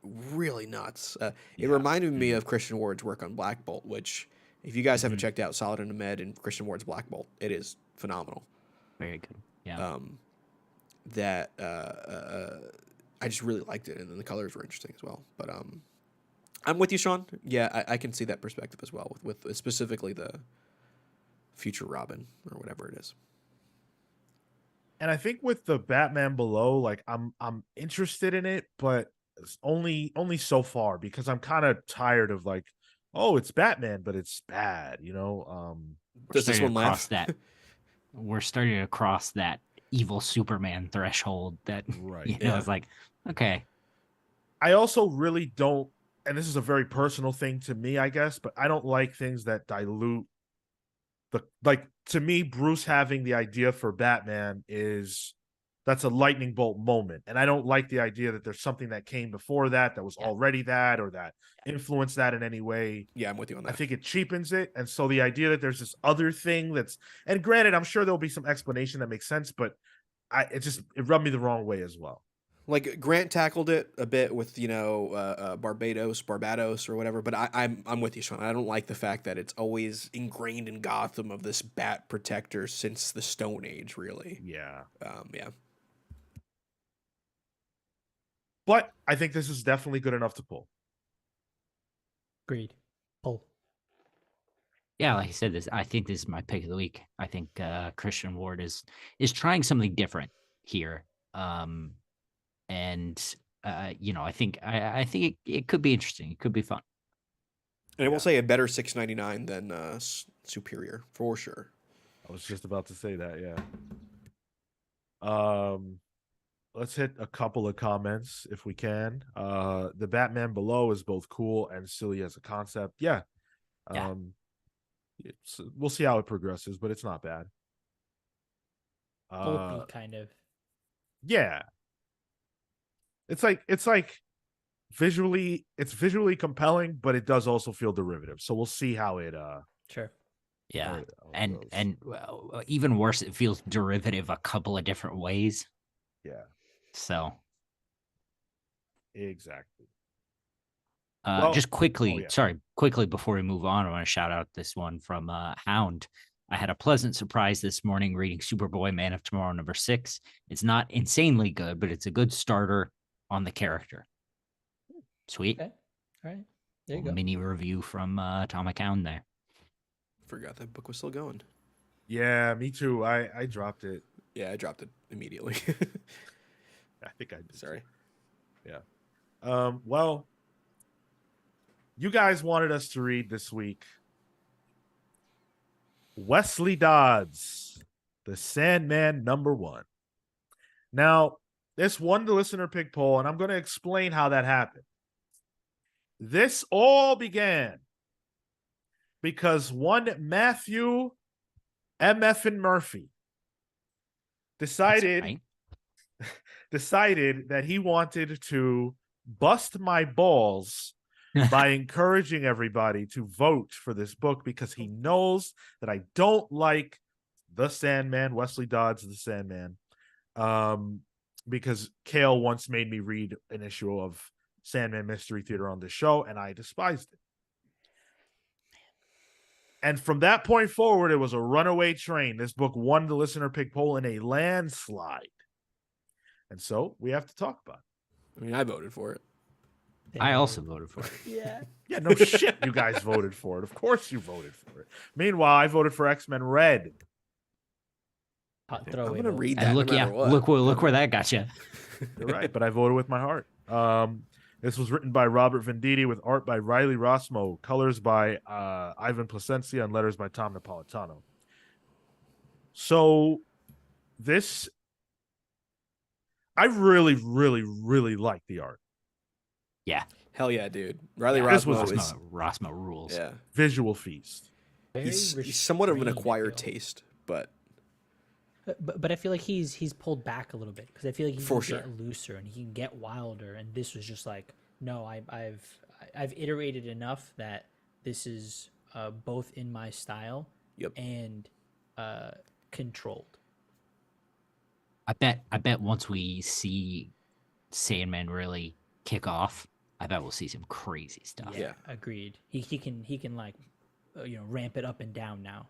really nuts. It reminded me of Christian Ward's work on Black Bolt, which, if you guys haven't checked out Solid and Ahmed and Christian Ward's Black Bolt, it is phenomenal. Very good. Yeah. I just really liked it, and then the colors were interesting as well. But I'm with you, Sean. Yeah, I can see that perspective as well, with specifically the future Robin or whatever it is. And I think with the Batman Below, like I'm interested in it, but it's only so far, because I'm kind of tired of like, oh, it's Batman, but it's bad, Does this one laugh? We're starting to cross that evil Superman threshold that right. It's like, okay. I also really don't, and this is a very personal thing to me, I guess, but I don't like things that dilute to me, Bruce having the idea for Batman that's a lightning bolt moment. And I don't like the idea that there's something that came before that was already that, or that influenced that in any way. Yeah, I'm with you on that. I think it cheapens it. And so the idea that there's this other thing and granted, I'm sure there'll be some explanation that makes sense, but it rubbed me the wrong way as well. Like Grant tackled it a bit with Barbados or whatever, but I'm with you, Sean. I don't like the fact that it's always ingrained in Gotham of this Bat protector since the Stone Age, really. Yeah. Yeah. But I think this is definitely good enough to pull. Agreed. Pull. Yeah, like I said, I think this is my pick of the week. I think Christian Ward is trying something different here. And I think it could be interesting. It could be fun. And I will say a better $6.99 than Superior for sure. I was just about to say that. Yeah. Let's hit a couple of comments if we can. The Batman Below is both cool and silly as a concept. Yeah. We'll see how it progresses, but it's not bad. Pulpy kind of. Yeah. It's like visually compelling, but it does also feel derivative. So we'll see how it sure. Yeah. And even worse, it feels derivative a couple of different ways. Yeah. So exactly. Just quickly, quickly before we move on, I want to shout out this one from Hound. I had a pleasant surprise this morning reading Superboy Man of Tomorrow #6. It's not insanely good, but it's a good starter on the character. Sweet. Okay. All right. There you go. Mini review from Atomic Hound there. Forgot that book was still going. Yeah, me too. I dropped it. Yeah, I dropped it immediately. I think I did. Sorry. Yeah. Well, you guys wanted us to read this week Wesley Dodds, the Sandman #1. Now, this won the listener pick poll, and I'm going to explain how that happened. This all began because one Matthew MF and Murphy decided that he wanted to bust my balls by encouraging everybody to vote for this book because he knows that I don't like the Sandman, Wesley Dodds the Sandman, because Kale once made me read an issue of Sandman Mystery Theater on the show, and I despised it. And from that point forward, it was a runaway train. This book won the listener pick poll in a landslide. And so we have to talk about it. I mean, I voted for it. I also voted for it. Yeah. Yeah, no shit, you guys voted for it. Of course you voted for it. Meanwhile, I voted for X-Men Red. Hot I'm throwaway. gonna read that. And look, no matter what. look where that got you. You're right, but I voted with my heart. This was written by Robert Venditti with art by Riley Rossmo, colors by Ivan Placencia, and letters by Tom Napolitano. So this, I really, really, really like the art. Yeah. Hell yeah, dude. Riley This Rossmo was is Rossmo rules. yeah. Visual feast. He's somewhat of an restrained, I acquired feel. taste, but But I feel like he's pulled back a little bit because I feel like he For can sure. get looser and he can get wilder. And this was just like, no, I've iterated enough that this is both in my style Yep. and controlled. I bet once we see Sandman really kick off, I bet we'll see some crazy stuff. Yeah. Agreed. He can like ramp it up and down now.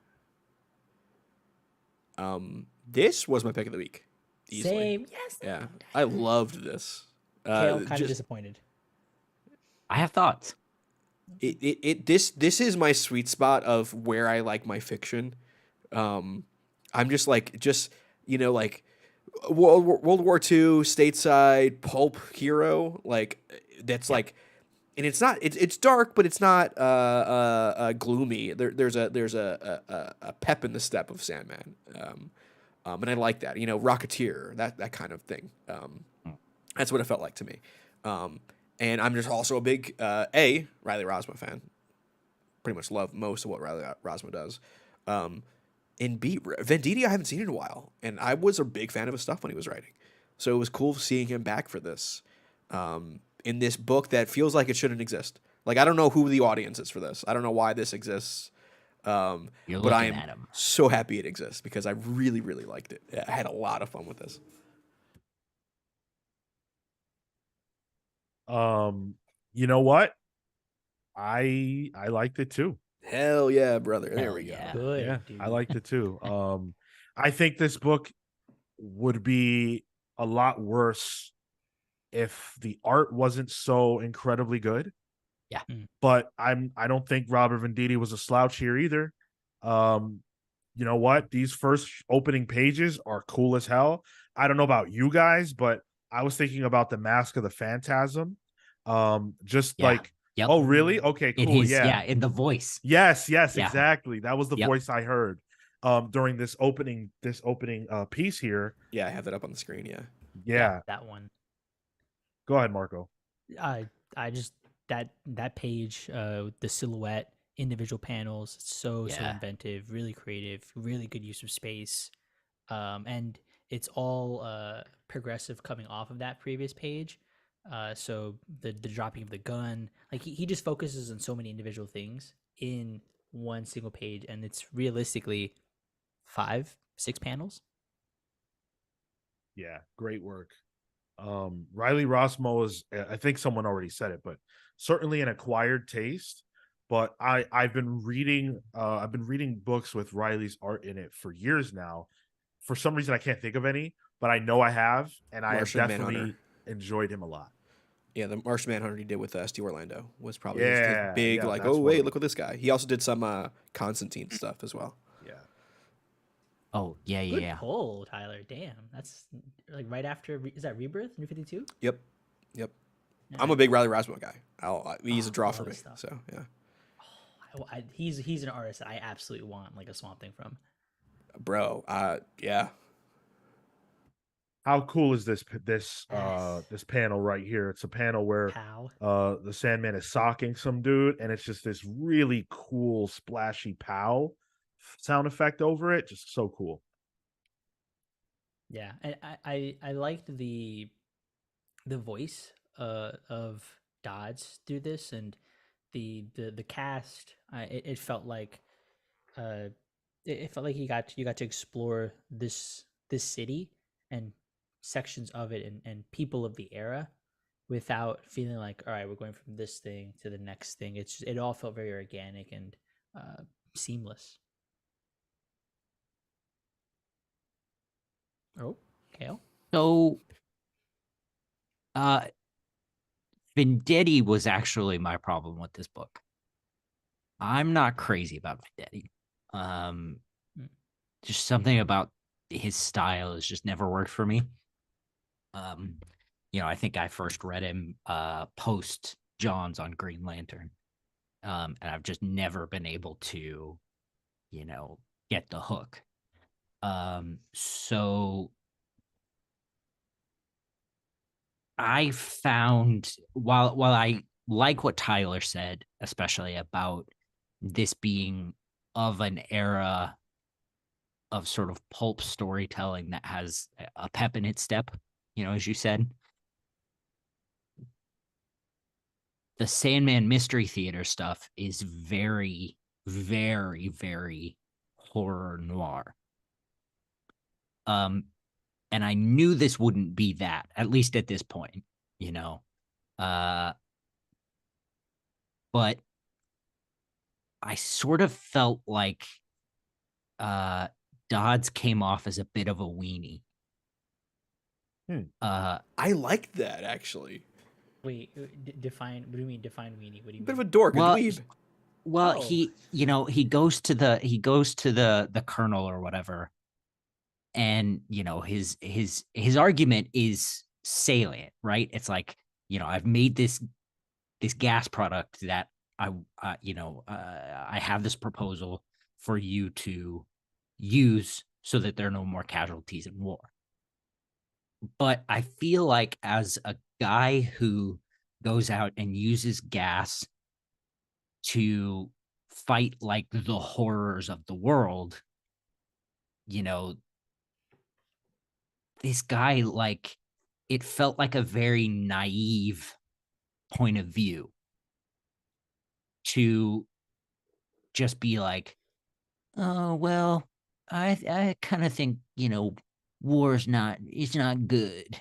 This was my pick of the week. Easily. Same. Yes. Yeah. I loved this. Kale kind of just- disappointed. I have thoughts. This is my sweet spot of where I like my fiction. I'm just like like World War II stateside pulp hero, like that's like, and it's not it's dark, but it's not gloomy. There's a pep in the step of Sandman, and I like that. Rocketeer, that kind of thing. That's what it felt like to me. And I'm just also a big Riley Rossmo fan. Pretty much love most of what Riley Rossmo does. And B, Venditti I haven't seen in a while, and I was a big fan of his stuff when he was writing, so it was cool seeing him back for this, in this book that feels like it shouldn't exist. Like, I don't know who the audience is for this. I don't know why this exists. You're But I looking am at him. so happy it exists because I really, really liked it. I had a lot of fun with this. You know what? I liked it too. Hell yeah, brother. There Hell we go. yeah. Good, Yeah, dude. I liked it too. I think this book would be a lot worse if the art wasn't so incredibly good. Yeah. But I don't think Robert Venditti was a slouch here either. You know what? These first opening pages are cool as hell. I don't know about you guys, but I was thinking about the Mask of the Phantasm. Just Yeah. like, Yep. oh, really? Okay, In cool. his, Yeah. in the voice. Yes, Yeah. exactly. That was the Yep. voice I heard during this opening piece here. Yeah, I have that up on the screen. Yeah. Yeah. That one. Go ahead, Marco. I just that page, the silhouette, individual panels, it's so Yeah. inventive, really creative, really good use of space, and it's all progressive coming off of that previous page. So the dropping of the gun, like he just focuses on so many individual things in one single page, and it's realistically 5-6 panels. Yeah, great work. Riley Rossmo is, I think someone already said it, but certainly an acquired taste. But I've been reading books with Riley's art in it for years now. For some reason I can't think of any, but I know I have, and I have Martian definitely Manhunter. enjoyed him a lot. Yeah, the Martian Manhunter he did with Steve Orlando was probably Yeah, his big, yeah, like, that's oh, one of wait, them. look at this guy. He also did some Constantine stuff as well. Yeah. Oh, yeah, Good yeah. pull, Tyler. Damn, that's like right after. Is that Rebirth? New 52. Yep. I'm a big Riley Rossmo guy. He's a draw love for me. his stuff. So, yeah. He's an artist that I absolutely want like a Swamp Thing from. Bro, yeah. How cool is this Yes. this panel right here? It's a panel where Pow. the Sandman is socking some dude, and it's just this really cool splashy pow sound effect over it. Just so cool. Yeah, and I liked the voice of Dodds through this, and the cast. It felt like it felt like you got to explore this city and sections of it and people of the era without feeling like, all right, we're going from this thing to the next thing. It all felt very organic and seamless. Oh, Kale. So, Venditti was actually my problem with this book. I'm not crazy about Venditti. Just something about his style has just never worked for me. I think I first read him post John's on Green Lantern. And I've just never been able to, get the hook. So I found while I like what Tyler said, especially about this being of an era of sort of pulp storytelling that has a pep in its step, as you said. The Sandman Mystery Theater stuff is very, very, very horror noir. And I knew this wouldn't be that, at least at this point, but I sort of felt like Dodds came off as a bit of a weenie. I liked that, actually. Wait, define. What do you mean define weenie? What do you Bit of mean? a dork, Well, a dweeb. Well, Oh. he goes to the colonel or whatever, and his argument is salient, right? It's like, I've made this gas product that I have this proposal for you to use so that there are no more casualties in war. But I feel like as a guy who goes out and uses gas to fight like the horrors of the world, this guy, like, it felt like a very naive point of view to just be like, oh, well, I kind of think, war's it's not good.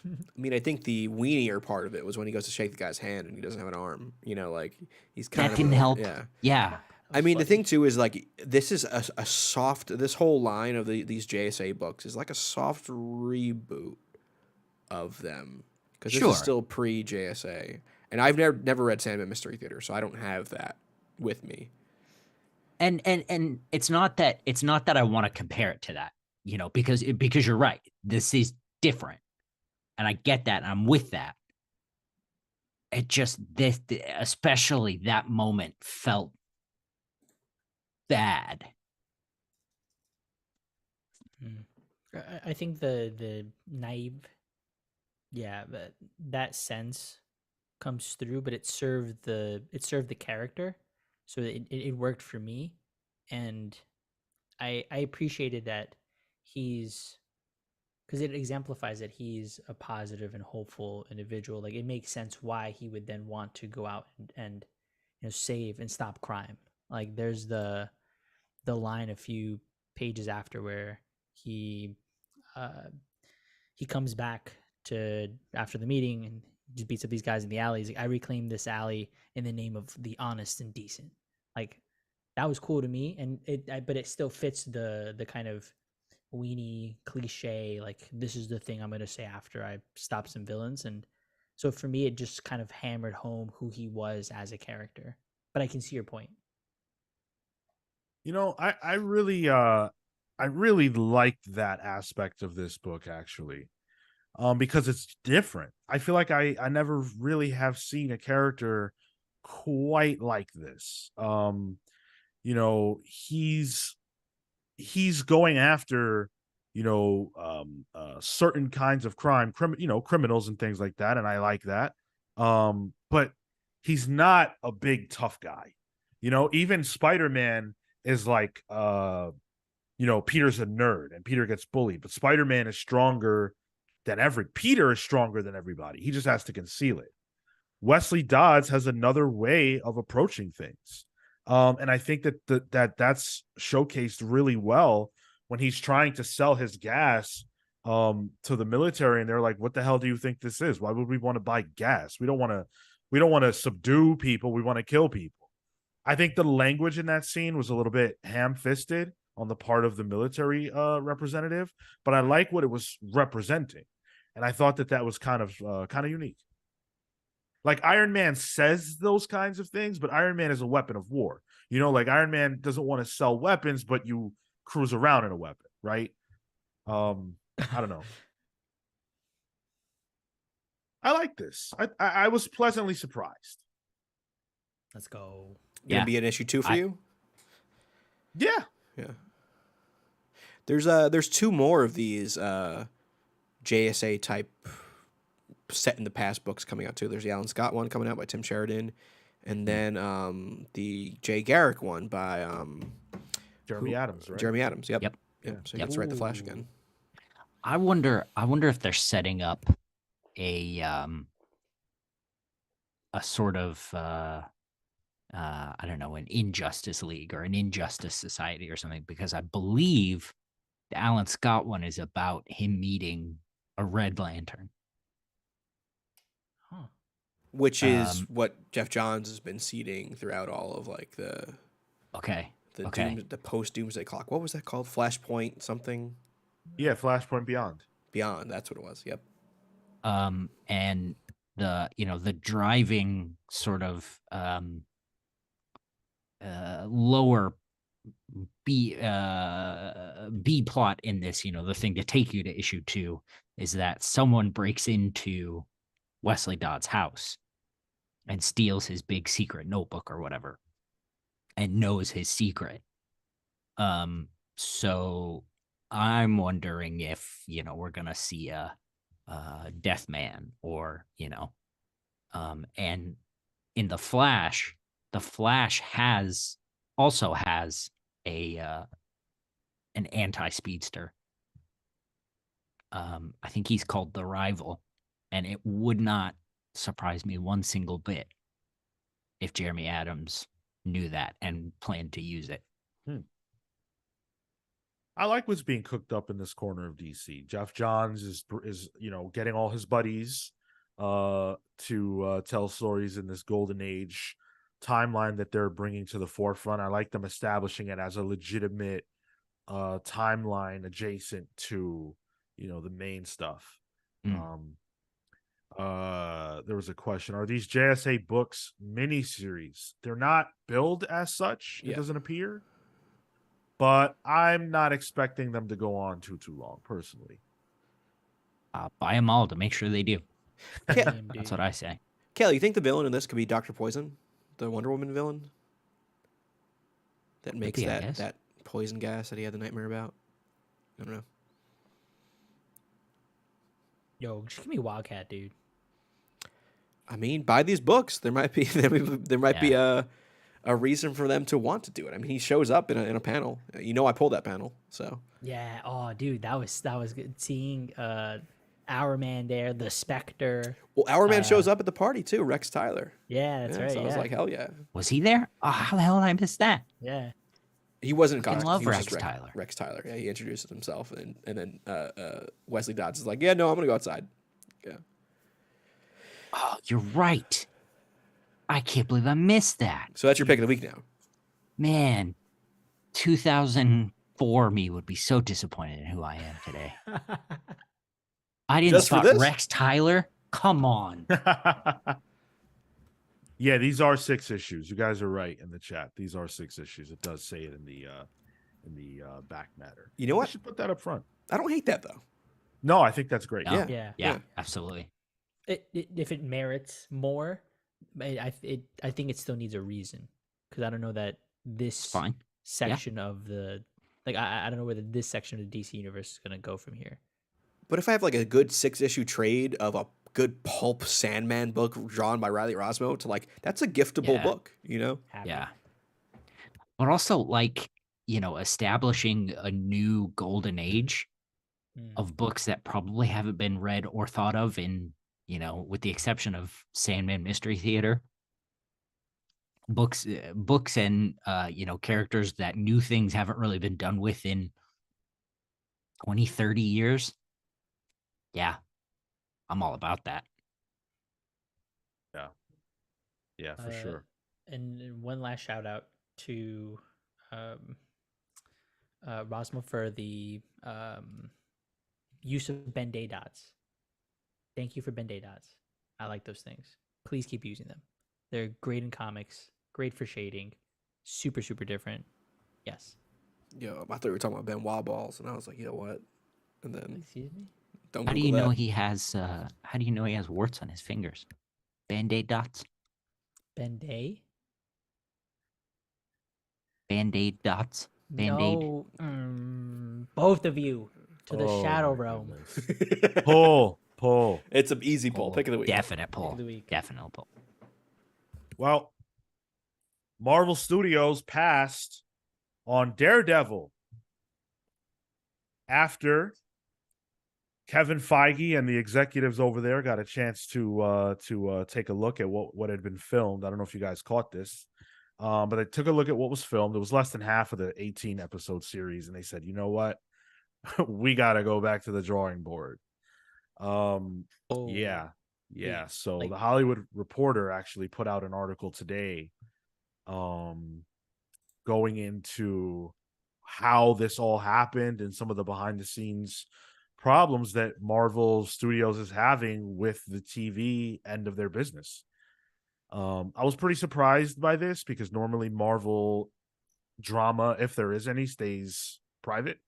I mean, I think the weenier part of it was when he goes to shake the guy's hand and he doesn't have an arm. Like he's kind That of didn't help. Yeah. Yeah. I mean, the thing too is like this is a soft. This whole line of these JSA books is like a soft reboot of them because this Sure. is still pre JSA, and I've never read Sandman Mystery Theater, so I don't have that with me. And it's not that I want to compare it to that, because you're right. This is different, and I get that. And I'm with that. It just especially that moment felt bad. I think the naive, but that sense comes through, but it served the character, so it worked for me, and I appreciated that because it exemplifies that he's a positive and hopeful individual. Like, it makes sense why he would then want to go out and save and stop crime. Like, there's the line a few pages after where he comes back to after the meeting and just beats up these guys in the alley. He's like, I reclaimed this alley in the name of the honest and decent. Like, that was cool to me, and but it still fits the kind of weenie cliche, like, this is the thing I'm gonna say after I stop some villains. And so for me, it just kind of hammered home who he was as a character. But I can see your point. I really liked that aspect of this book, actually, because it's different. I feel like I never really have seen a character quite like this. He's going after certain kinds of criminals and things like that, and I like that. But he's not a big tough guy. Even Spider-Man is like Peter's a nerd and Peter gets bullied, but Spider-Man is stronger Peter is stronger than everybody. He just has to conceal it. Wesley Dodds has another way of approaching things. And I think that's showcased really well when he's trying to sell his gas to the military, and they're like, what the hell do you think this is? Why would we want to buy gas? We don't want to subdue people. We want to kill people. I think the language in that scene was a little bit ham-fisted on the part of the military representative, but I like what it was representing. And I thought that was kind of unique. Like, Iron Man says those kinds of things, but Iron Man is a weapon of war. Like, Iron Man doesn't want to sell weapons, but you cruise around in a weapon, right? I don't know. I like this. I was pleasantly surprised. Let's go. Gonna be an issue 2 for you? Yeah. Yeah. There's 2 more of these JSA type set in the past books coming out too. There's the Alan Scott one coming out by Tim Sheridan, and then the Jay Garrick one by Jeremy Adams, right? Jeremy Adams. Yep. Yep. So he gets to write the Flash again. I wonder if they're setting up a sort of I don't know, an Injustice League or an Injustice Society or something, because I believe the Alan Scott one is about him meeting a Red Lantern. Huh. Which is what Jeff Johns has been seeding throughout all of like the the post Doomsday Clock. What was that called? Flashpoint something? Yeah, Flashpoint Beyond. Beyond, that's what it was. Yep. And the driving sort of lower B plot in this, the thing to take you to issue 2 is that someone breaks into Wesley Dodds' house and steals his big secret notebook or whatever and knows his secret. So I'm wondering if, we're going to see a Deathman or, and in the Flash the Flash also has a an anti-speedster. I think he's called the Rival, and it would not surprise me one single bit if Jeremy Adams knew that and planned to use it. I like what's being cooked up in this corner of DC. Jeff Johns is getting all his buddies to tell stories in this golden age timeline that they're bringing to the forefront. I like them establishing it as a legitimate timeline adjacent to the main stuff. There was a question: are these JSA books miniseries? They're not billed as such. It doesn't appear, but I'm not expecting them to go on too long personally. Buy them all to make sure they do. Same, That's dude. what I say. Kelly, you think the villain in this could be Dr. Poison, the Wonder Woman villain that makes Maybe, I guess. that poison gas that he had the nightmare about? I don't know. Yo, just give me Wildcat, dude. I mean, buy these books. There might be be a reason for them to want to do it. I mean, he shows up in a panel. I pulled that panel, so. Yeah. Oh, dude, that was good. Seeing Our Man there, the Spectre. Well, Our Man shows up at the party too, Rex Tyler. Yeah, that's right. So I was like, hell yeah. Was he there? Oh, how the hell did I miss that? Yeah. He wasn't Fucking costume. love He was Rex just Tyler. Rex Tyler. Yeah, he introduces himself, and then Wesley Dodds is like, yeah, no, I'm gonna go outside. Yeah. Oh, you're right. I can't believe I missed that. So that's your pick of the week now. Man, 2004 me would be so disappointed in who I am today. I didn't Just for spot this? Rex Tyler. Come on. Yeah, these are 6 issues. You guys are right in the chat. These are 6 issues. It does say it in the back matter. You know We what? should put that up front. I don't hate that though. No, I think that's great. No. Yeah. Yeah. Absolutely. If it merits more, I think it still needs a reason, because I don't know that this It's fine. section of the I don't know where this section of the DC universe is gonna go from here. But if I have like a good 6-issue trade of a good pulp Sandman book drawn by Riley Rosmo to that's a giftable Yeah. book, Happy. Yeah. But also, establishing a new golden age of books that probably haven't been read or thought of in, with the exception of Sandman Mystery Theater. Books and, characters that new things haven't really been done with in 20, 30 years. Yeah. I'm all about that. Yeah, for sure. And one last shout out to Rosmo for the use of Ben-Day dots. Thank you for Ben-Day dots. I like those things. Please keep using them. They're great in comics, great for shading, super, super different. Yes. Yo, I thought we were talking about Ben Wa balls, and I was like, you know what? And then Excuse me? don't. How do Google you know that. he has warts on his fingers? Band-Aid dots? Ben-Day? Band-Aid dots? Band-Aid? No. Both of you to the Oh, Shadow my Realm. goodness. Pull. It's an easy pull. Pick of the week. Definite pull. of the week. Definite pull. Well, Marvel Studios passed on Daredevil after Kevin Feige and the executives over there got a chance to take a look at what had been filmed. I don't know if you guys caught this, but they took a look at what was filmed. It was less than half of the 18 episode series, and they said, you know what, we got to go back to the drawing board. Yeah. So Like- the Hollywood Reporter actually put out an article today, going into how this all happened and some of the behind the scenes problems that Marvel Studios is having with the TV end of their business. I was pretty surprised by this because normally Marvel drama, if there is any, stays private.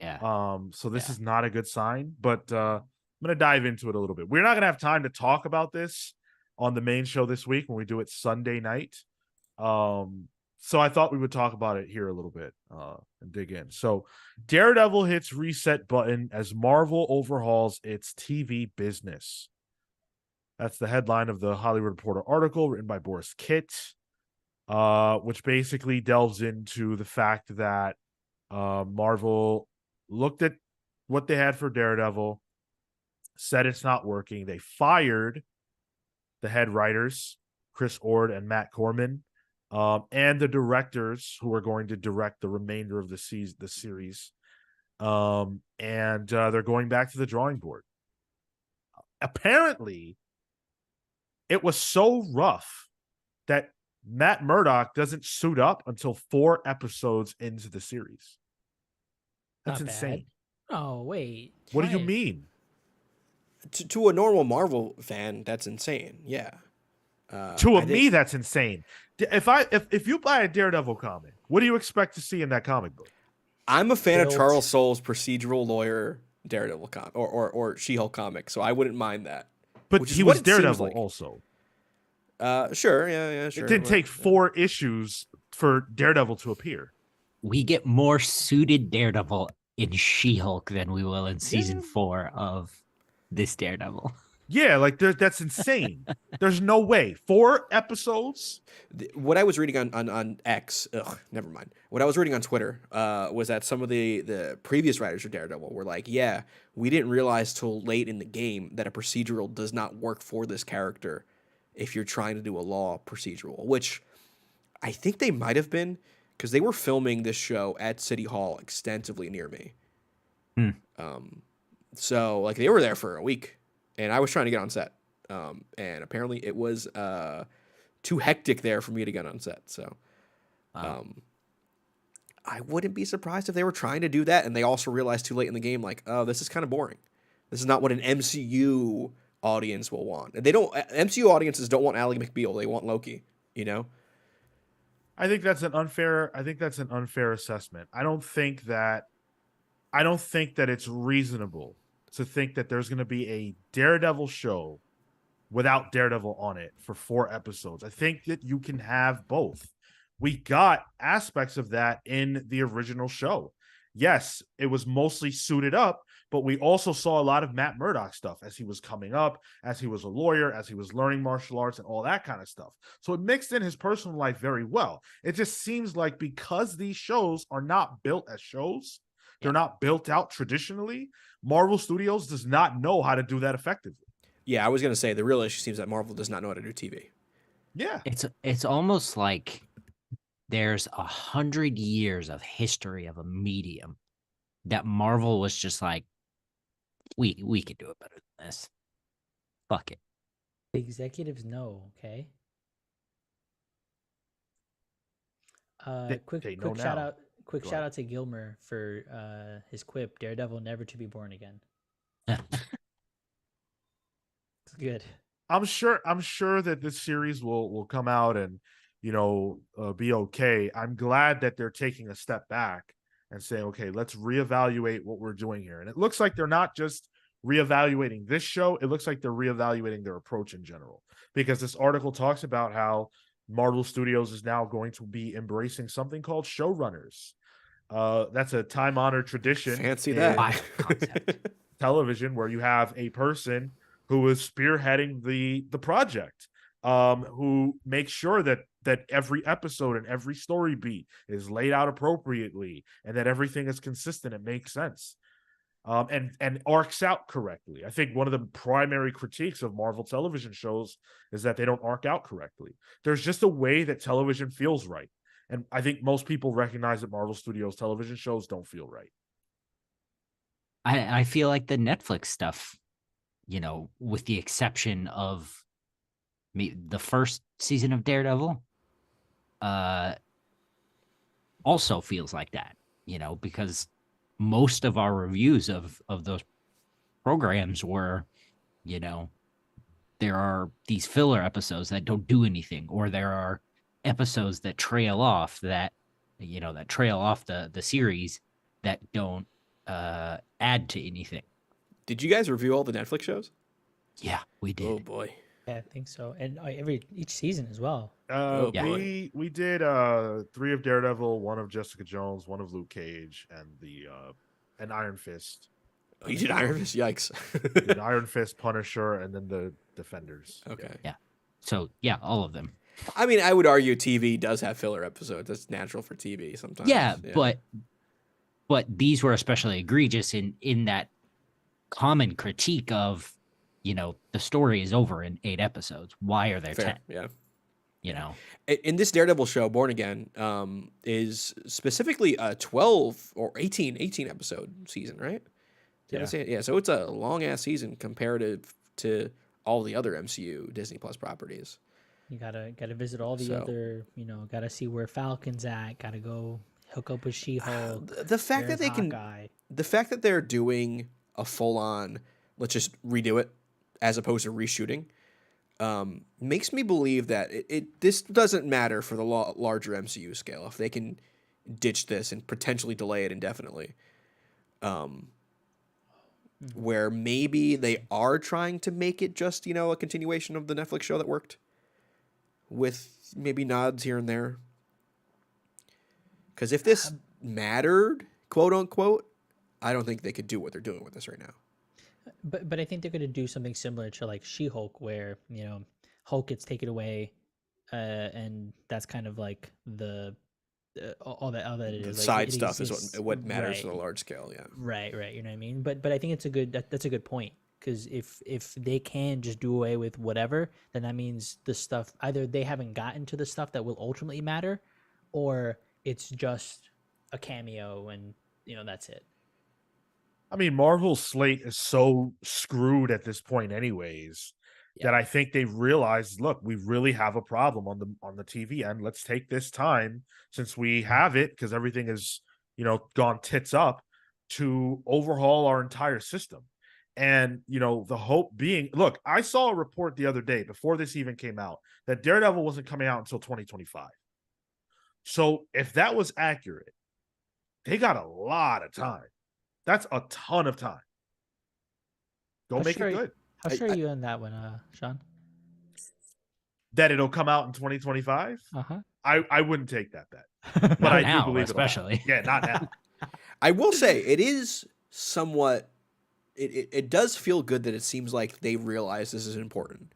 Yeah. So this Yeah. is not a good sign, but I'm going to dive into it a little bit. We're not going to have time to talk about this on the main show this week when we do it Sunday night. So I thought we would talk about it here a little bit and dig in. So Daredevil hits reset button as Marvel overhauls its TV business. That's the headline of the Hollywood Reporter article written by Boris Kitt. which basically delves into the fact that Marvel looked at what they had for Daredevil, said it's not working. They fired the head writers, Chris Ord and Matt Corman, and the directors who are going to direct the remainder of the series. And they're going back to the drawing board. Apparently, it was so rough that Matt Murdock doesn't suit up until 4 episodes into the series. That's Not bad. insane. Oh wait. What do you Ryan, mean? To a normal Marvel fan, that's insane. Yeah. To I me, think- that's insane. If you buy a Daredevil comic, what do you expect to see in that comic book? I'm a fan of Built. Charles Soule's procedural lawyer Daredevil or She-Hulk comic, so I wouldn't mind that. But Which is he what was it seems Daredevil like. also. Sure, yeah, sure. It didn't but- take 4 issues for Daredevil to appear. We get more suited Daredevil in She-Hulk than we will in season 4 of this Daredevil. Yeah, like that's insane. There's no way. 4 episodes? What I was reading on X, never mind. What I was reading on Twitter was that some of the previous writers of Daredevil were like, yeah, we didn't realize till late in the game that a procedural does not work for this character if you're trying to do a law procedural, which I think they might have been, because they were filming this show at City Hall extensively near me. So like they were there for a week, and I was trying to get on set, and apparently it was too hectic there for me to get on set. So I wouldn't be surprised if they were trying to do that, and they also realized too late in the game, like, oh, this is kind of boring. This is not what an MCU audience will want. They don't. MCU audiences don't want Ally McBeal. They want Loki. You know. I think that's an unfair assessment. I don't think that it's reasonable to think that there's going to be a Daredevil show without Daredevil on it for 4 episodes. I think that you can have both. We got aspects of that in the original show. Yes, it was mostly suited up, but we also saw a lot of Matt Murdock stuff as he was coming up, as he was a lawyer, as he was learning martial arts and all that kind of stuff. So it mixed in his personal life very well. It just seems like because these shows are not built as shows, they're not built out traditionally, Marvel Studios does not know how to do that effectively. Yeah, I was gonna say the real issue seems that Marvel does not know how to do TV. Yeah. It's almost like there's 100 years of history of a medium that Marvel was just like, we can do it better than this. Fuck it. The executives know, okay? They Quick know shout now. out Go shout ahead. out to Gilmer for his quip, Daredevil never to be born again. It's good. I'm sure that this series will come out and be okay. I'm glad that they're taking a step back and saying, okay, let's reevaluate what we're doing here. And it looks like they're not just reevaluating this show. It looks like they're reevaluating their approach in general, because this article talks about how Marvel Studios is now going to be embracing something called showrunners. That's a time-honored tradition. Fancy in that. television, where you have a person who is spearheading the project, who makes sure that every episode and every story beat is laid out appropriately, and that everything is consistent and makes sense, and arcs out correctly. I think one of the primary critiques of Marvel television shows is that they don't arc out correctly. There's just a way that television feels right, and I think most people recognize that Marvel Studios television shows don't feel right. I feel like the Netflix stuff, with the exception of the first season of Daredevil, also feels like that, because most of our reviews of those programs were, there are these filler episodes that don't do anything, or there are episodes that trail off the series that don't add to anything. Did you guys review all the Netflix shows? Yeah, we did. Oh boy. Yeah, I think so. And each season as well. Oh, Yeah. We did 3 of Daredevil, 1 of Jessica Jones, 1 of Luke Cage, and Iron Fist. Oh, you did Iron Fist? Yikes. Did Iron Fist, Punisher, and then the Defenders. Okay. So yeah, all of them. I mean, I would argue TV does have filler episodes. That's natural for TV sometimes. Yeah, but these were especially egregious in that common critique of, the story is over in 8 episodes. Why are there fair. 10? Yeah. In this Daredevil show, Born Again, is specifically a 12 or 18 episode season, right? Did I say it? Yeah. So it's a long ass season comparative to all the other MCU Disney Plus properties. You gotta visit all the other, gotta see where Falcon's at. Gotta go hook up with She-Hulk. The fact that the fact that they're doing a full on, let's just redo it, as opposed to reshooting, makes me believe that this doesn't matter for the larger MCU scale if they can ditch this and potentially delay it indefinitely. Where maybe they are trying to make it just, a continuation of the Netflix show that worked, with maybe nods here and there. Because if this mattered, quote unquote, I don't think they could do what they're doing with this right now. But I think they're going to do something similar to like She-Hulk, where Hulk gets taken away, and that's kind of like all that it is. The side it stuff exists, is what matters right. for the large scale. Yeah. Right. You know what I mean? But I think that's a good point, because if they can just do away with whatever, then that means the stuff, either they haven't gotten to the stuff that will ultimately matter, or it's just a cameo and that's it. I mean, Marvel's slate is so screwed at this point anyways, that I think they've realized, look, we really have a problem on the TV end. Let's take this time, since we have it, because everything is, gone tits up, to overhaul our entire system. And, the hope being, look, I saw a report the other day before this even came out that Daredevil wasn't coming out until 2025. So if that was accurate, they got a lot of time. That's a ton of time. Go make it good. How sure are you on that one, Sean? That it'll come out in 2025? I wouldn't take that bet. But not I now, do believe especially. Yeah, not now. I will say it is somewhat. It does feel good that it seems like they realize this is important,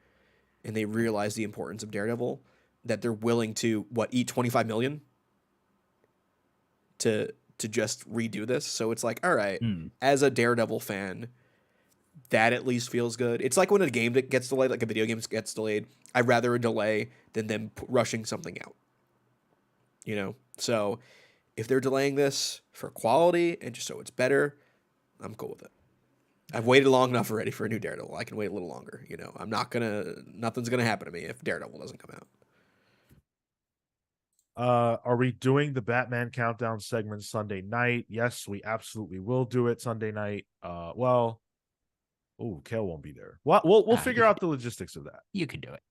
and they realize the importance of Daredevil, that they're willing to eat 25 million to just redo this. So it's like, all right, as a Daredevil fan, that at least feels good. It's like when a game that gets delayed, like a video game gets delayed, I'd rather a delay than them rushing something out. So if they're delaying this for quality and just so it's better, I'm cool with it. I've waited long enough already for a new Daredevil. I can wait a little longer. Nothing's gonna happen to me if Daredevil doesn't come out. Are we doing the Batman countdown segment Sunday night? Yes, we absolutely will do it Sunday night. Kale won't be there. We'll figure out the logistics of that. You can do it.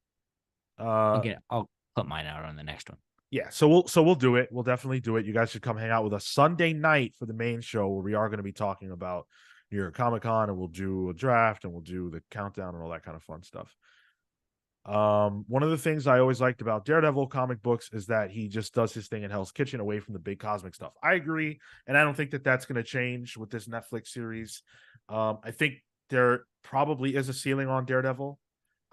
I'll put mine out on the next one. Yeah, so we'll do it. We'll definitely do it. You guys should come hang out with us Sunday night for the main show, where we are going to be talking about New York Comic Con, and we'll do a draft, and we'll do the countdown and all that kind of fun stuff. One of the things I always liked about Daredevil comic books is that he just does his thing in Hell's Kitchen, away from the big cosmic stuff. I agree, and I don't think that that's going to change with this Netflix series. I think there probably is a ceiling on Daredevil.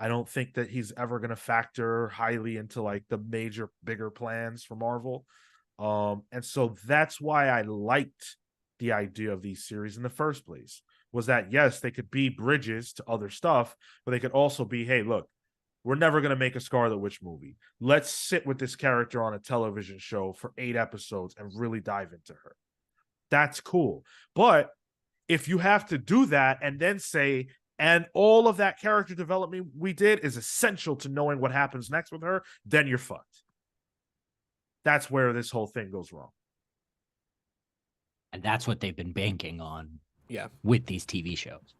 I don't think that he's ever going to factor highly into like the major, bigger plans for Marvel. And so that's why I liked the idea of these series in the first place, was that, yes, they could be bridges to other stuff, but they could also be, hey, look, we're never going to make a Scarlet Witch movie. Let's sit with this character on a television show for 8 episodes and really dive into her. That's cool. But if you have to do that and then say, and all of that character development we did is essential to knowing what happens next with her, then you're fucked. That's where this whole thing goes wrong. And that's what they've been banking on with these TV shows.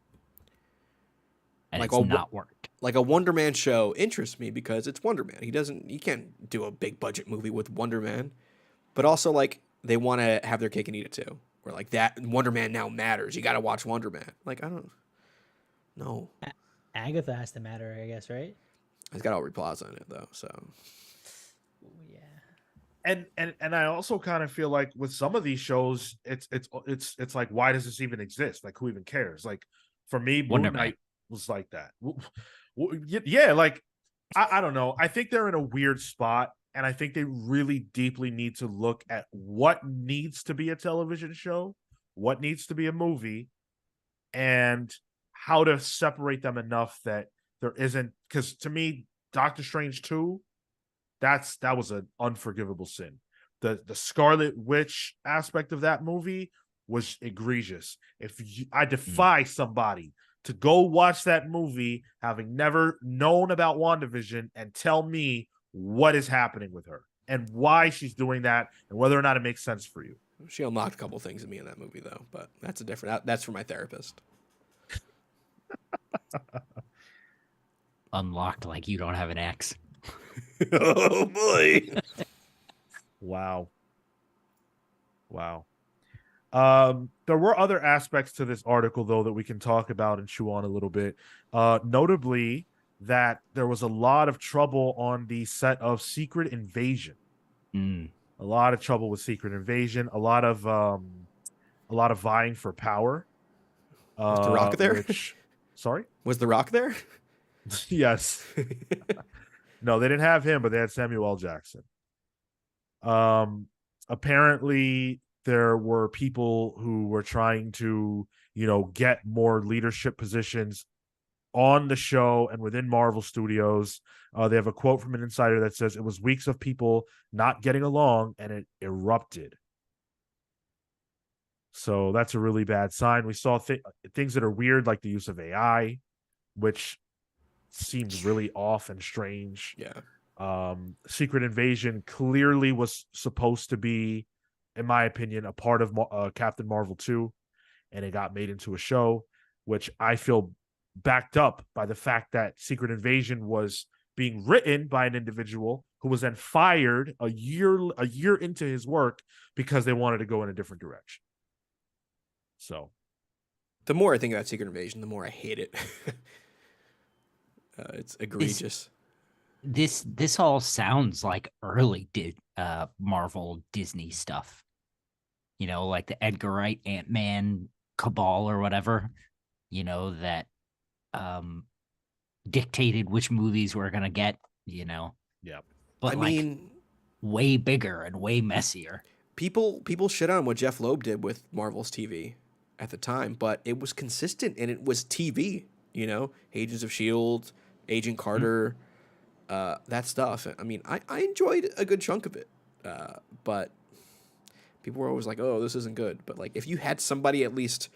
And like it's not worked. Like a Wonder Man show interests me because it's Wonder Man. You can't do a big budget movie with Wonder Man. But also, like, they want to have their cake and eat it too. Where like that Wonder Man now matters. You got to watch Wonder Man. Like, I don't know. Agatha has to matter, I guess, right? It's got Aubrey Plaza in it though, so yeah. And I also kind of feel like with some of these shows, it's like, why does this even exist? Like, who even cares? Like, for me, Moon Knight was like that. Yeah, like I don't know. I think they're in a weird spot, and I think they really deeply need to look at what needs to be a television show, what needs to be a movie, and how to separate them enough that there isn't. Because to me, Doctor Strange 2, that was an unforgivable sin. The Scarlet Witch aspect of that movie was egregious. I defy somebody to go watch that movie having never known about WandaVision and tell me what is happening with her and why she's doing that and whether or not it makes sense for you. She unlocked a couple things in me in that movie, though, but that's a different. That's for my therapist. Unlocked like you don't have an ex. Oh boy! Wow. There were other aspects to this article, though, that we can talk about and chew on a little bit. Notably, that there was a lot of trouble on the set of Secret Invasion. A lot of trouble with Secret Invasion. A lot of vying for power. Was The Rock there? Sorry? Was The Rock there? Yes. No, they didn't have him, but they had Samuel L. Jackson. Apparently there were people who were trying to, get more leadership positions on the show and within Marvel Studios. They have a quote from an insider that says it was weeks of people not getting along and it erupted. So that's a really bad sign. We saw things that are weird, like the use of AI, which seems really off and strange. Yeah. Secret Invasion clearly was supposed to be, in my opinion, a part of Captain Marvel 2, and it got made into a show, which I feel backed up by the fact that Secret Invasion was being written by an individual who was then fired a year into his work because they wanted to go in a different direction. So the more I think about Secret Invasion, the more I hate it. It's egregious. This all sounds like early Marvel Disney stuff. Like the Edgar Wright Ant-Man cabal or whatever, that dictated which movies we're going to get, Yeah. But I mean, way bigger and way messier. People shit on what Jeff Loeb did with Marvel's TV at the time, but it was consistent and it was TV, Agents of S.H.I.E.L.D., Agent Carter, that stuff. I mean, I enjoyed a good chunk of it, but people were always like, "Oh, this isn't good." But like, if you had somebody at least,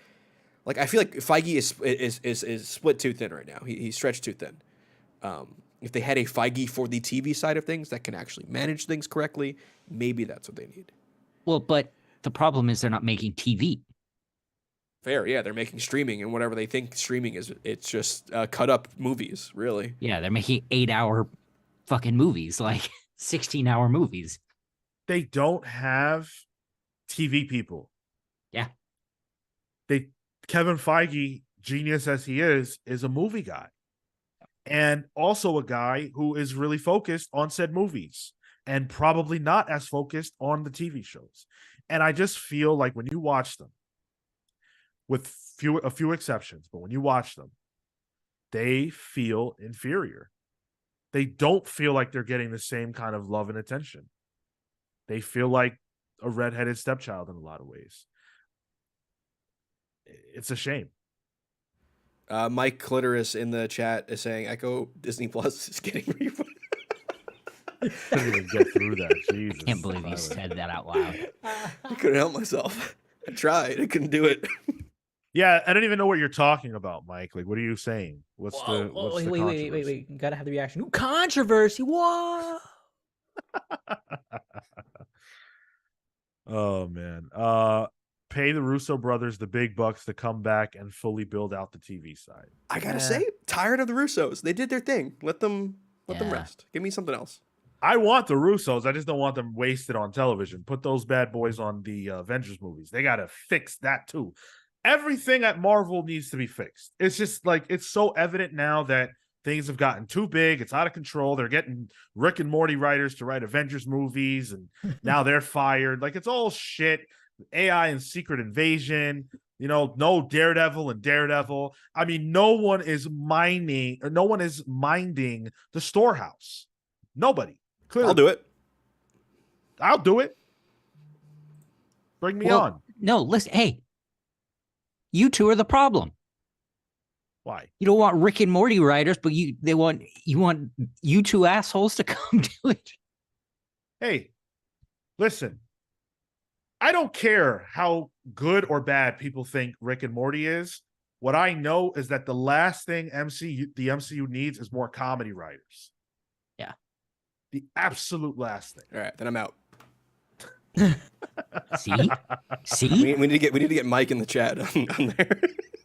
like, I feel like Feige is split too thin right now. He's stretched too thin. If they had a Feige for the TV side of things that can actually manage things correctly, maybe that's what they need. Well, but the problem is they're not making TV. Fair, yeah, they're making streaming, and whatever they think streaming is, it's just cut up movies, really. Yeah, they're making 8-hour fucking movies, like 16-hour movies. They don't have TV people. Yeah. Kevin Feige, genius as he is a movie guy. And also a guy who is really focused on said movies and probably not as focused on the TV shows. And I just feel like when you watch them, with a few exceptions, but when you watch them, they feel inferior. They don't feel like they're getting the same kind of love and attention. They feel like a redheaded stepchild in a lot of ways. It's a shame. Mike Clitoris in the chat is saying Echo Disney Plus is getting refunded. Couldn't even get through that. Jesus. Can't believe you said that out loud. I couldn't help myself. I tried. I couldn't do it. Yeah, I don't even know what you're talking about, Mike. Like, what are you saying? What's the wait. You gotta have the reaction. Ooh, controversy. Whoa. Oh man. Pay the Russo brothers the big bucks to come back and fully build out the TV side. I gotta say, tired of the Russos. They did their thing. Let them rest. Give me something else. I want the Russos. I just don't want them wasted on television. Put those bad boys on the Avengers movies. They gotta fix that too. Everything at Marvel needs to be fixed. It's just like, it's so evident now that things have gotten too big. It's out of control. They're getting Rick and Morty writers to write Avengers movies, and now they're fired. Like, it's all shit. AI and Secret Invasion. You know, no Daredevil and Daredevil. I mean, no one is minding the storehouse. Nobody. Clearly. I'll do it. I'll do it. Bring me on. No, listen, hey, you two are the problem. Why? You don't want Rick and Morty writers, but you want you two assholes to come do it. Hey, listen. I don't care how good or bad people think Rick and Morty is. What I know is that the last thing the MCU needs is more comedy writers. Yeah. The absolute last thing. All right, then I'm out. See? We need to get Mike in the chat on there.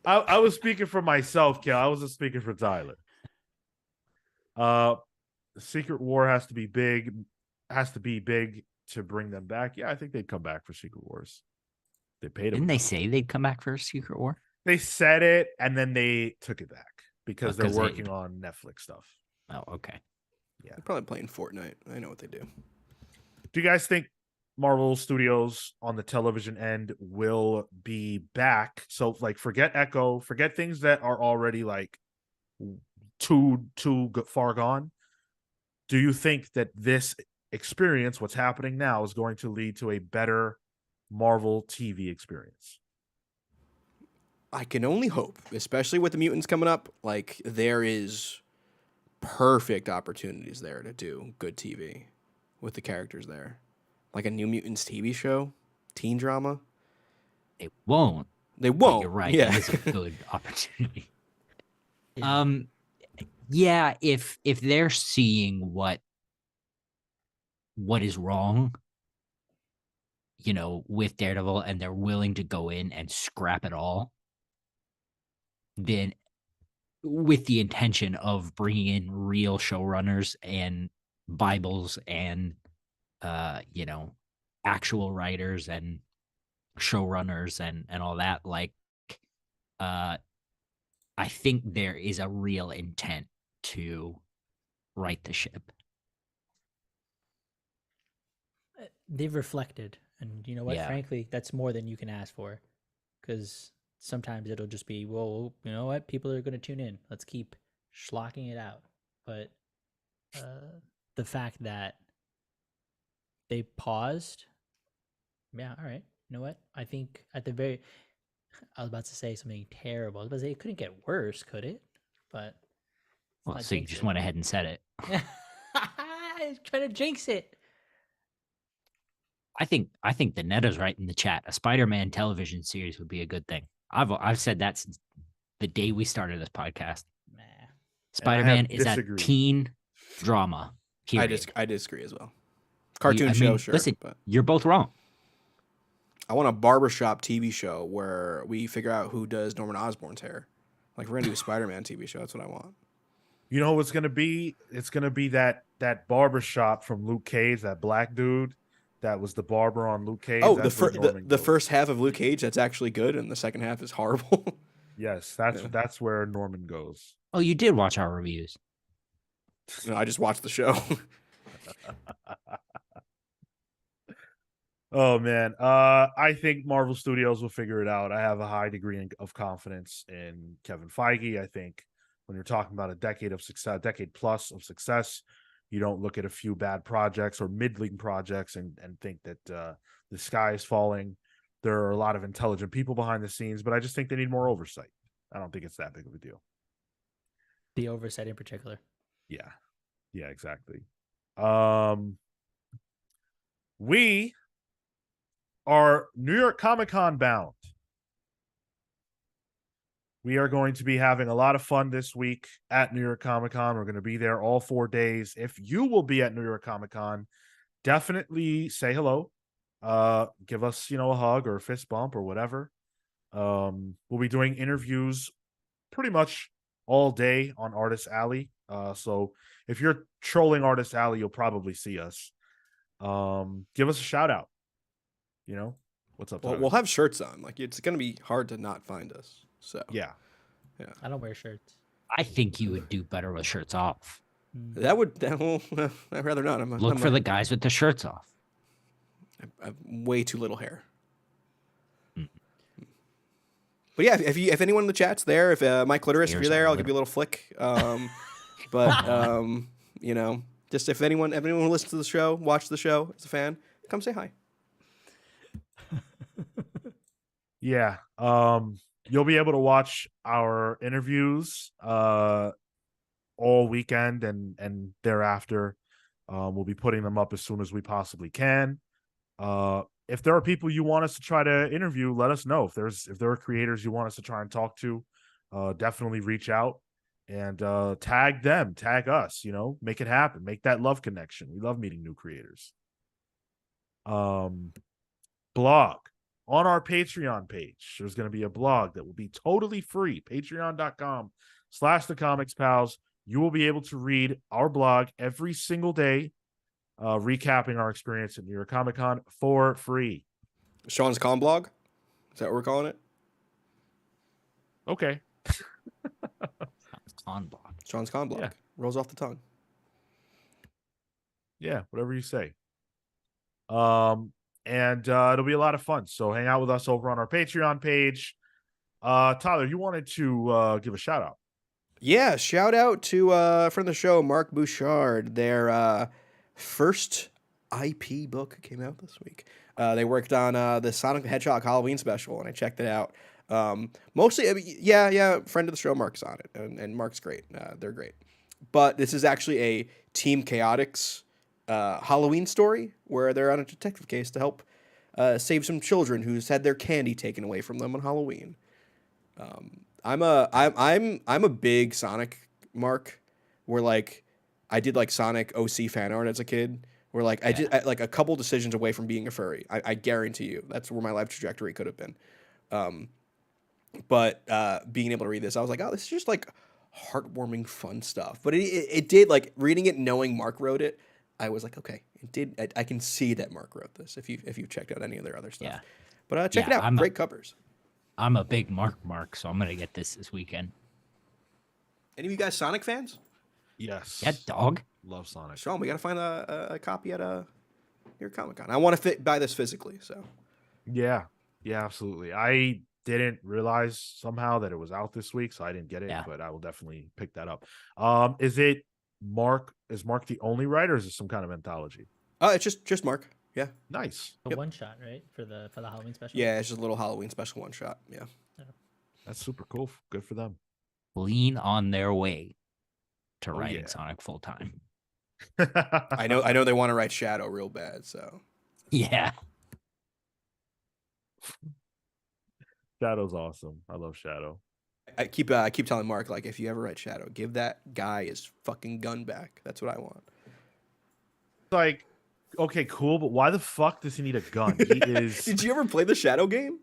I was speaking for myself, Kel. I wasn't speaking for Tyler. Secret War has to be big to bring them back. Yeah, I think they'd come back for Secret Wars. They paid them. Didn't they say they'd come back for a Secret War? They said it and then they took it back because they're working on Netflix stuff. Oh, okay. Yeah. They're probably playing Fortnite. I know what they do. Do you guys think Marvel Studios on the television end will be back? So, like, forget Echo, forget things that are already like too far gone. Do you think that this experience, what's happening now, is going to lead to a better Marvel TV experience? I can only hope, especially with the mutants coming up. Like, there is perfect opportunities there to do good TV with the characters there. Like a New Mutants TV show, teen drama. They won't. They won't. You're right. Yeah. It is a good opportunity. Yeah. Yeah, if they're seeing what is wrong, you know, with Daredevil, and they're willing to go in and scrap it all, then with the intention of bringing in real showrunners and Bibles and you know, actual writers and showrunners and all that, like I think there is a real intent to right the ship. They've reflected, and you know what? Yeah. Frankly, that's more than you can ask for, because sometimes it'll just be, well, you know what? People are going to tune in. Let's keep schlocking it out. But the fact that they paused, yeah, all right. You know what? I think I was about to say something terrible. I was about to say it couldn't get worse, could it? But Well, so you just went ahead and said it. trying to jinx it. I think the Neta's right in the chat. A Spider-Man television series would be a good thing. I've said that since the day we started this podcast. Nah. Spider-Man is a disagreed. teen drama. Period. I disagree as well. Cartoon show, sure. Listen, but you're both wrong. I want a barbershop TV show where we figure out who does Norman Osborn's hair. Like, we're going to do a Spider-Man TV show. That's what I want. You know what's going to be? It's going to be that barbershop from Luke Cage, that black dude that was the barber on Luke Cage. Oh, That's the first half of Luke Cage, that's actually good, and the second half is horrible. Yes, that's where Norman goes. Oh, you did watch our reviews. No, I just watched the show. Oh man, I think Marvel Studios will figure it out. I have a high degree of confidence in Kevin Feige. I think when you're talking about a decade plus of success, you don't look at a few bad projects or middling projects and think that the sky is falling. There are a lot of intelligent people behind the scenes, but I just think they need more oversight. I don't think it's that big of a deal. The oversight in particular. Yeah, exactly. We are New York Comic-Con bound. We are going to be having a lot of fun this week at New York Comic-Con. We're going to be there all 4 days. If you will be at New York Comic-Con, definitely say hello. Give us, a hug or a fist bump or whatever. We'll be doing interviews pretty much all day on Artist Alley. So if you're trolling Artist Alley, you'll probably see us. Give us a shout out. What's up? Well, we'll have shirts on. Like, it's going to be hard to not find us. So yeah. I don't wear shirts. I think you would do better with shirts off. I'd rather not. Look for the guys with the shirts off. I have way too little hair. But yeah, if anyone in the chat's there, if Mike Clitoris, if Ears you're there, are I'll give you a little flick. But you know, just if anyone who listens to the show, watch the show, is a fan, come say hi. Yeah. You'll be able to watch our interviews all weekend and thereafter. We'll be putting them up as soon as we possibly can. If there are people you want us to try to interview, let us know. If there are creators you want us to try and talk to, definitely reach out and tag them, tag us, make it happen, make that love connection. We love meeting new creators. Blog on our Patreon page. There's going to be a blog that will be totally free. Patreon.com/thecomicspals. You will be able to read our blog every single day, recapping our experience at New York Comic Con for free. Sean's Con blog? Is that what we're calling it? Okay. Con blog. Sean's Con blog. Yeah. Rolls off the tongue. Yeah, whatever you say. And it'll be a lot of fun. So hang out with us over on our Patreon page. Tyler, you wanted to give a shout out. Yeah, shout out to friend of the show, Mark Bouchard. Their first IP book came out this week. They worked on the Sonic the Hedgehog Halloween special, and I checked it out. Mostly, I mean, yeah, friend of the show, Mark's on it, and Mark's great. They're great. But this is actually a Team Chaotix Halloween story where they're on a detective case to help save some children who's had their candy taken away from them on Halloween. I'm a big Sonic Mark, where like I did like Sonic OC fan art as a kid, where like I did like a couple decisions away from being a furry. I guarantee you that's where my life trajectory could have been. But being able to read this, I was like, oh, this is just like heartwarming, fun stuff. But it did, like, reading it, knowing Mark wrote it, I was like, okay, it did. I can see that Mark wrote this. If you've checked out any of their other stuff, Yeah. But check it out. Great covers. I'm a big Mark, so I'm gonna get this weekend. Any of you guys Sonic fans? Yes. Yeah, dog. Love Sonic. Sean, we gotta find a copy at your Comic Con. I want to buy this physically. So Yeah, absolutely. I didn't realize somehow that it was out this week, so I didn't get it, but I will definitely pick that up. Is it Mark? Is Mark the only writer, or is it some kind of anthology? It's just Mark. Yeah. Nice. A one shot, right? For the Halloween special? Yeah, it's just a little Halloween special one shot. Yeah. That's super cool. Good for them. Lean on their way to writing Sonic full time. I know they want to write Shadow real bad, so Yeah. Shadow's awesome. I love Shadow. I keep telling Mark, like, if you ever write Shadow, give that guy his fucking gun back. That's what I want. Like, okay, cool, but why the fuck does he need a gun? He is. Did you ever play the Shadow game?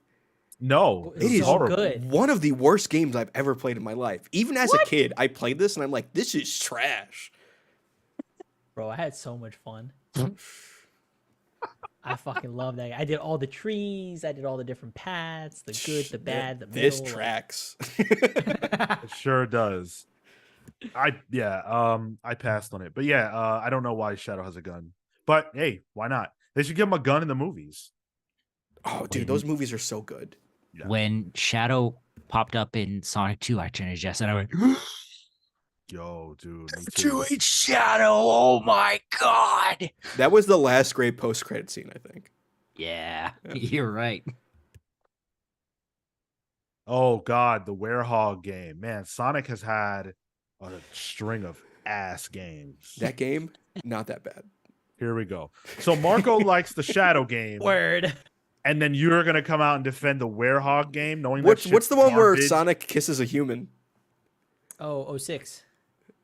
No, It is horrible. good. One of the worst games I've ever played in my life. Even as a kid, I played this and I'm like, this is trash. Bro, I had so much fun. I fucking love that. I did all the trees. I did all the different paths, the good, the bad, the This middle. tracks. It sure does. I passed on it, but I don't know why Shadow has a gun, but hey, why not? They should give him a gun in the movies. Oh, dude, those movies are so good. Yeah. When Shadow popped up in Sonic 2, I turned to Jess and I went, Yo, dude, me too. 2H Shadow, oh my god. That was the last great post-credit scene, I think. Yeah, you're right. Oh god, the Werehog game. Man, Sonic has had a string of ass games. That game, not that bad. Here we go. So Marco likes the Shadow game. Word. And then you're gonna come out and defend the Werehog game, knowing What's that the one where garbage? Sonic kisses a human? Oh, 06.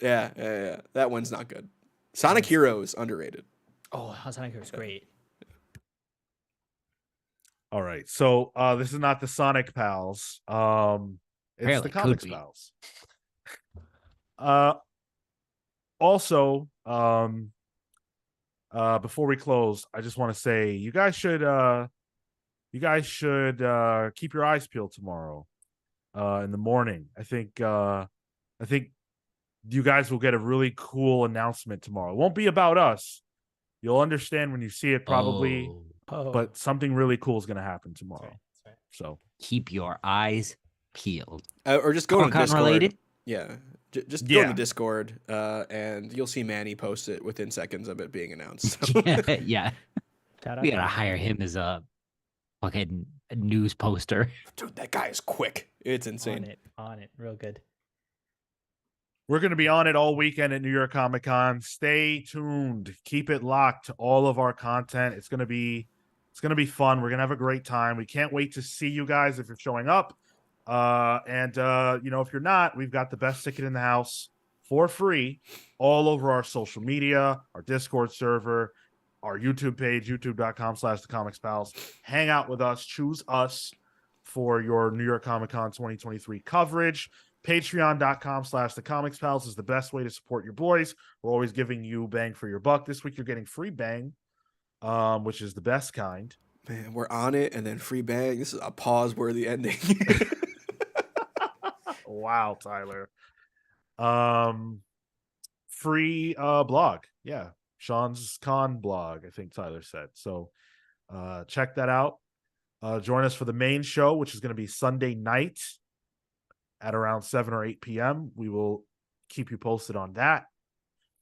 Yeah. That one's not good. Sonic Heroes, underrated. Oh, Sonic was great. All right, so this is not the Sonic Pals. It's Apparently the could Comics be. Pals. Also, before we close, I just want to say you guys should keep your eyes peeled tomorrow in the morning. I think you guys will get a really cool announcement tomorrow. It won't be about us. You'll understand when you see it probably, Oh. but something really cool is going to happen tomorrow. That's right. So Keep your eyes Healed. Or just go to Comic-Con Discord. related? Yeah. Just go to Discord, and you'll see Manny post it within seconds of it being announced. Yeah. Shout out We to gotta Manny. hire him as a fucking news poster. Dude, that guy is quick. It's insane. On it, real good. We're going to be on it all weekend at New York Comic Con. Stay tuned. Keep it locked to all of our content. It's going to be fun. We're going to have a great time. We can't wait to see you guys if you're showing up. And if you're not, we've got the best ticket in the house for free all over our social media, our Discord server, our YouTube page, youtube.com/thecomicspals. Hang out with us. Choose us for your New York Comic Con 2023 coverage. Patreon.com/thecomicspals is the best way to support your boys. We're always giving you bang for your buck. This week you're getting free bang, which is the best kind. Man, we're on it, and then free bang. This is a pause-worthy ending. Wow, Tyler. Free blog. Yeah. Sean's Con blog, I think Tyler said. So check that out. Join us for the main show, which is going to be Sunday night at around 7 or 8 p.m. We will keep you posted on that.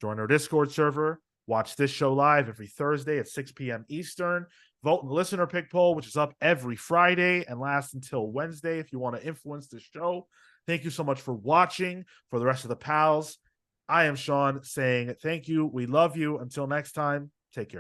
Join our Discord server. Watch this show live every Thursday at 6 p.m. Eastern. Vote in the listener pick poll, which is up every Friday and lasts until Wednesday if you want to influence the show. Thank you so much for watching. For the rest of the pals, I am Sean saying thank you. We love you. Until next time, take care.